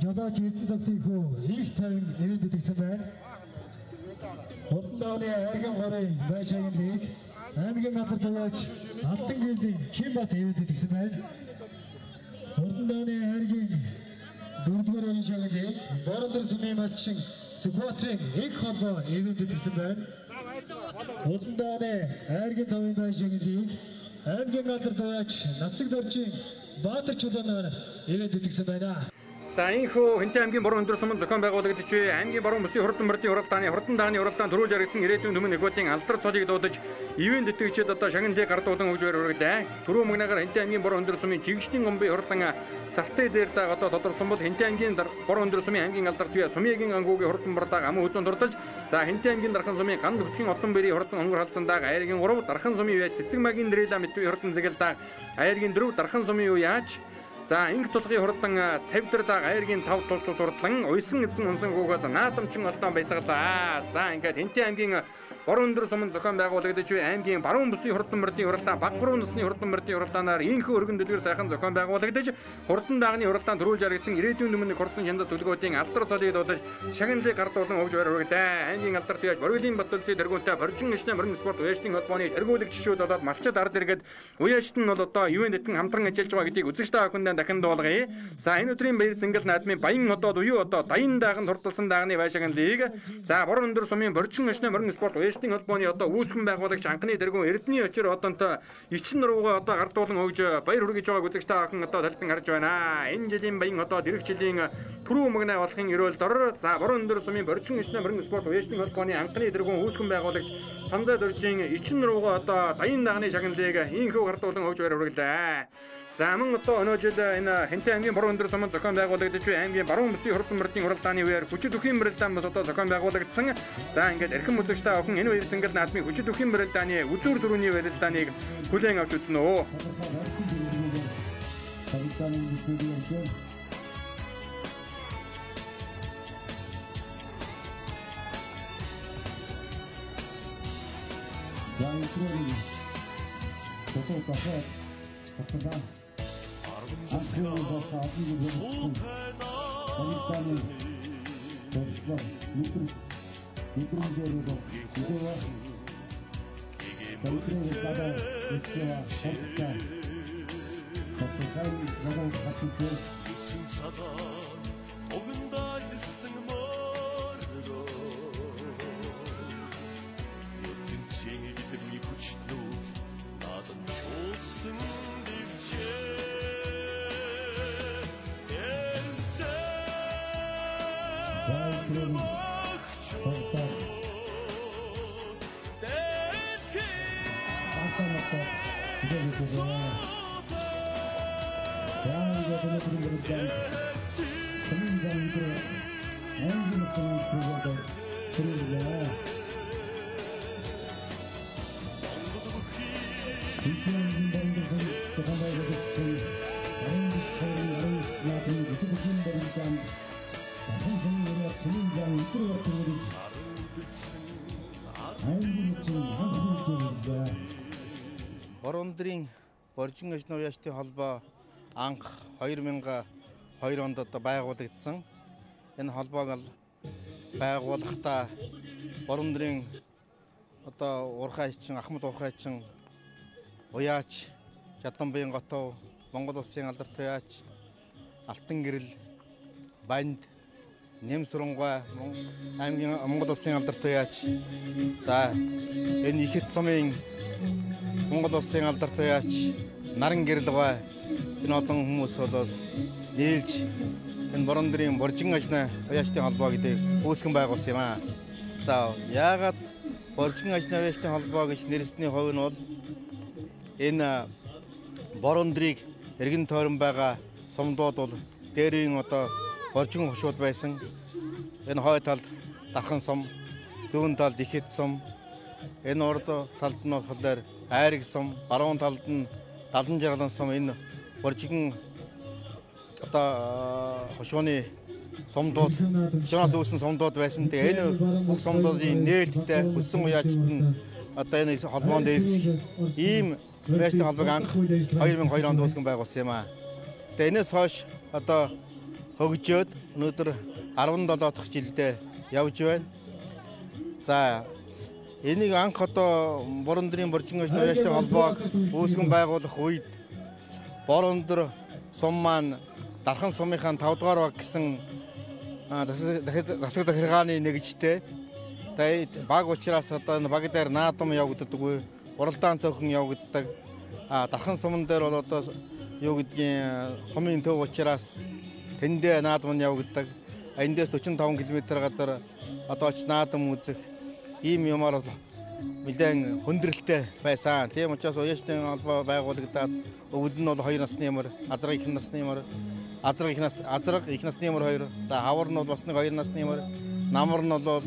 жолооч эзэн цагтын хөө их тайван ээдэд гэсэн байна. Хортон дагны айрган горын байшаглыг аймгийн алдар тугаач Алтан гэлдийн Чинбат ээдэд гэсэн байна. Хортон дагны айргийн дөрөвдүгээр байшаглыг Бородор сүмийн малчин Скватрын их холбоо ивэнтэд гэсэн байна. Хортон дагны айргийн товын байшаглыг аймгийн алдар тугаач Нацаг зорчин Баатар чулуунаар ивэнтэд гэсэн байна. За энэхүү Хэнтэй аймгийн бороо өндөр сумын зохион байгуулагч аймгийн бороо бүсийн хурдан мөрдийн уралдааны хурдан дагны уралдаан төрүүлж яригдсан ирээдүйн төмөн нэгүтийн алдар цолыг дуудаж ивэн тэтгэгчид одоо шагналыг гардуулан өгж өргөлээ. Түрүү мөгнөөр Хэнтэй аймгийн бороо өндөр сумын жигшлийн гомбын хурдан Сартай зээрдэг одоо тодорсон бол Хэнтэй аймгийн бороо өндөр сумын аймгийн алдар туяа Сумьягийн ангуугийн хурдан бардааг аман хөзөн дурдаж за Хэнтэй аймгийн дархан сумын ган нутгийн одон бэрийн хурдан өнгөр халдсандааг айргийн 3 дархан сумын үе цэцэг магийн дрейла мэдвийн хурдан зэгэлдэг айргийн 4 дархан сумын үе яаж за инг тулгын хурдан цавдрдаг айргийн 5 тус хурдлан уйсан эзэн унсан гуугаад наадамчин олдон баясгалаа. За ингээд Хэнтэй аймгийн бороо өндөр сумын зохион байгуулагч аймгийн баруун бүсийн хурдан мөрдийн уралдаан Багбаруу насны хурдан мөрдийн уралдаанаар инхүү өргөн дэлгэр сайхан зохион байгуулагч хурдан дагны уралдаан төрүүлж яригдсан ирээдүйн өмнө хурдан хянда төлгөөдийн алдар цолыг дуудаж шагналыг гардуулан өгж өргөлээ. Аймгийн алдар туяаж Бориодын Батулцын тэргүүнтэй Боржин ишнэ мөрөн спорт уяачдын холбооны тэргүүлэгчшүүд болоод малчид ард иргэд уяачд нь бол одоо юунд нэтгэн хамтран ажиллаж байгаа гэдгийг үзэгчтэй охиндаа дахин дуулгая. За энэ өдрийн баяр цэнгэл наадмын баян одоод уяа одоо даян дааганд хурдсан дагны байшаганлыг за бороо өндөр сумын Боржин ишнэ мөрөн спорт уяачдын холбооны одоо үүсгэн байгуулагч анхны тэргүүн Эрдэнэ очир одонтой ичин руугаа одоо гардуулан өгж баяр хүргэж байгааг үзэгчтэй охин одоо талбан харж байна. Энэ жилийн баян одоо ирэх жилийн түрүү мөгнө болохын өрөөл дор за бороо өндөр сумын Боржин ишнэ мөрөн спорт уяачдын холбооны анхны тэргүүн үүсгэн байгуулагч Санзай дөржийн ичин руугаа одоо даян дагны шагналыг инхүү гардуулан өгж баяр хүргэлээ. За мөн одоо өнөө жил энэ Хэнтэй аймгийн бороо өндөр сумын зохион байгуулагч аймгийн баруун бүсийн хурдан мөрдийн уралдааны үеэр хүчит өхийн мөрөлдаан бас одоо зохион байгуулагдсан. За ингээд эрхэм үзэгчтэй охин энэ баяр цэнгэл наадмын хүчит өхийн мөрөлдааны үзүүр дөрөвний барилдааныг хүлээн авч үзсэн үү? Бороондын Боржин ишнэ уяачдын холбоо анх 2002 онд одоо байгуулагдсан. Энэ холбоог байгуулахдаа Бороондын одоо урхайчин Ахмад урхайчин уяач Чадамбын готов Монгол улсын алдар туяач Алтан гэрэл банд Нэмсрангой аймгийн Монгол улсын алдар туяач за энэ ихэд сумын Монгол улсын алдар туяач Наран гэрэлгой энэ олон хүмүүс бол нийлж энэ Бороондын Боржин ишнэ уяачдын холбоо гэдэг үүсгэн байгуулсан юм аа. За яагаад Боржин ишнэ уяачдын холбоо гэж нэрлэсний хувь нь бол энэ борон өдрийг эргэн тойрон байгаа сумдууд бол дээрийн одоо боржин хушууд байсан. Энэ хой талд Дархан сум, зүүн талд Ихэд сум, энэ урд талд нь болохоор Айраг сум, баруун талд нь Далан жаргалан сум, энэ боржин одоо хушууны сумдууд, хушуунаас үүсэн сумдууд байсан. Тэгээ энэ бүх сумдуудын нээлттэй хүссэн уяачт нь одоо энэ холбоонд дээсэх ийм байшин холбоог анх 2002 онд үүсгэн байгуулсан юм аа. Тэгээ энэс хойш одоо хөгжөөд өнөөдөр 17 дахь жилдээ явж байна. За энийг анх одоо Борон-дрийн боржин уяачтын холбоог үүсгэн байгуулах үед Борон-дөр сум маань Дархан сумынхаа 5 дугаар баг гэсэн засаг захиргааны нэгжтэй. Тэгээд баг учраас одоо энэ баг дээр наадам явагддаггүй, уралдаан цөөхөн явагддаг. Дархан суман дээр бол одоо юу гэдгийг сумын төв учраас тэндээ наадам нь явагддаг. Эндээс 45 км газар одоо ч наадам үзэх ийм юмар нэлээд хүндрэлтэй байсан. Тийм учраас уяачтын холбоо байгуулагдаад өвөл нь бол 2 насны ямар, азраг их насны ямар, азраг их насны ямар 2, за хавар нь бол бас нэг 2 насны ямар, намар нь бол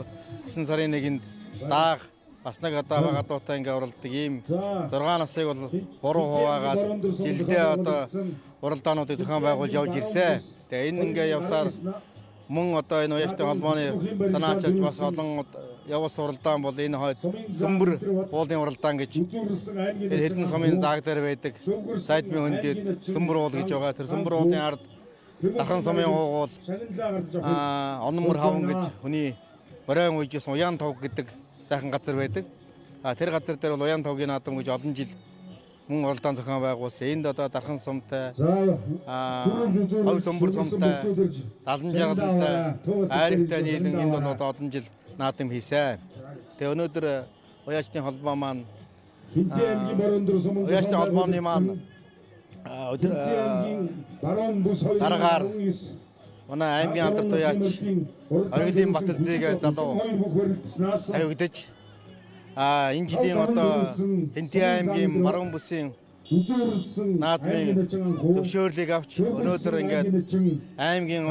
9 сарын 1-нд дааг бас нэг одоо гадуутай ингээ уралдаг ийм 6 насыг бол 3 хуваагаад жилдээ одоо уралдаануудыг зохион байгуулж явж ирсэн. Тэгээ энэ ингээ явсаар мөн одоо энэ уяачтын холбооны санаачилж бас олон явуулсан уралдаан бол энэ хойд Сөмбөр уулын уралдаан гэж хэдэн сумын зааг дээр байдаг. Сайдмын хөндөд Сөмбөр уул гэж байгаа. Тэр Сөмбөр уулын ард Дархан сумын уугуул Онмөр хаван гэж хүний оройн үеэс Уян тав гэдэг сайхан газар байдаг. Тэр газар дээр бол Уян тавгийн наадам гэж олон жил мөн уралдаан зохион байгуулсан. Энд одоо Дархан сумтай, Хов Сөмбөр сумтай, Далан жаргалтай, Айрагтай нийлэн энд бол одоо олон жил наадам хийсэн. Тэгээ өнөөдөр уяачтын холбоо маань уяачтын холбооны маань дараагаар манай аймгийн алдарт уяач Оргилын Баталзыг залуу авигдаж энэ жилийн одоо Хинтээ аймгийн баруун бүсийн наадмын төвшөөрлийг авч өнөөдөр ингээд аймгийн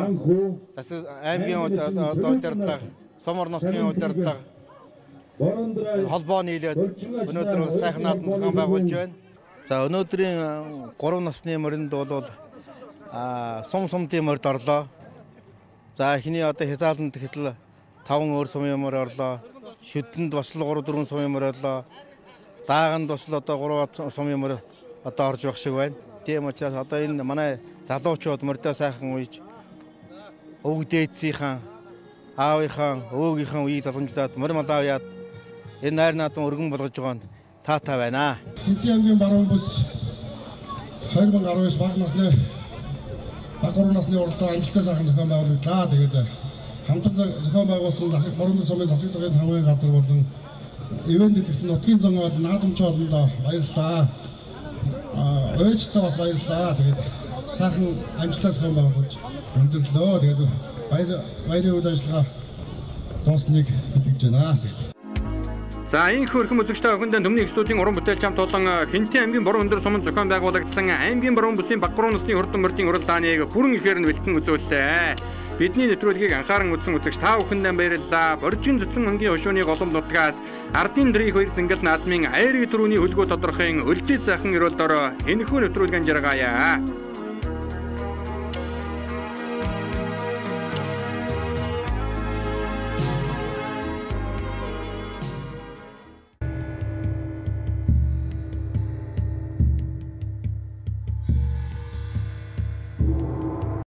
удирдлага Сомор нутгийн удирдлага холбоо нийлээд өнөөдөр сайхан наадам зохион байгуулж байна. За өнөөдрийн 3 насны моринд бол сумтын морид орлоо. За эхний одоо хязааланд гэтэл 5 өөр сумын морь орлоо. Шүдэнд бас л 3-4 сумын морь орлоо. Дааганд бас л одоо 3 сумын морь одоо орж явах шиг байна. Тийм учраас одоо энэ манай залуучууд морьдоо сайхан уйж өвөг дээдсийнхэн аавынхан, өвгийнхээ үеийг залгамжлаад морь малаа яад энэ найр наадам өргөн болгож байгаа нь таатай байна. Хинтээ аймгийн баруун бүс 2019 баг насны баг 3 насны уралдаан амжилттай сайхан зохион байгуулагдаа. Тэгээд хамтран зохион байгуулсан засаг Борон сумын засаг даргын хамгийн газар болон ивент гэсэн нутгийн зам бол наадамч олондоо баярлалаа. Өөчтэй бас баярлалаа. Тэгээд сайхан амжилттай зохион байгуулж өндөрлөө. Тэгээд баярын үйл ажиллагаа доосныг мэдгэж байна. За энэ хөрхөн үзэгчтэй охиндаа Төмний студийн уран бүтээлч хамт олон Хинтээ аймгийн Борон өндөр сумын зохион байгуулагдсан аймгийн Борон бүсийн баг 3 насны хурдан мордын уралдааныг бүрэн ихээр нь бэлтгэн үзүүллээ. Бидний нэвтрүүлгийг анхааран үзсэн үзэгч та бүхэндээ баярлалаа. Боржин цэцэн өнгийн хушууны голом нутгаас ардын дрийг 2 зингэл наадмын Айраг төрөүний хөлгөө тодорхойн өлзий сайхан өрөөлөөр энэхүү нэвтрүүлгийн жаргаая.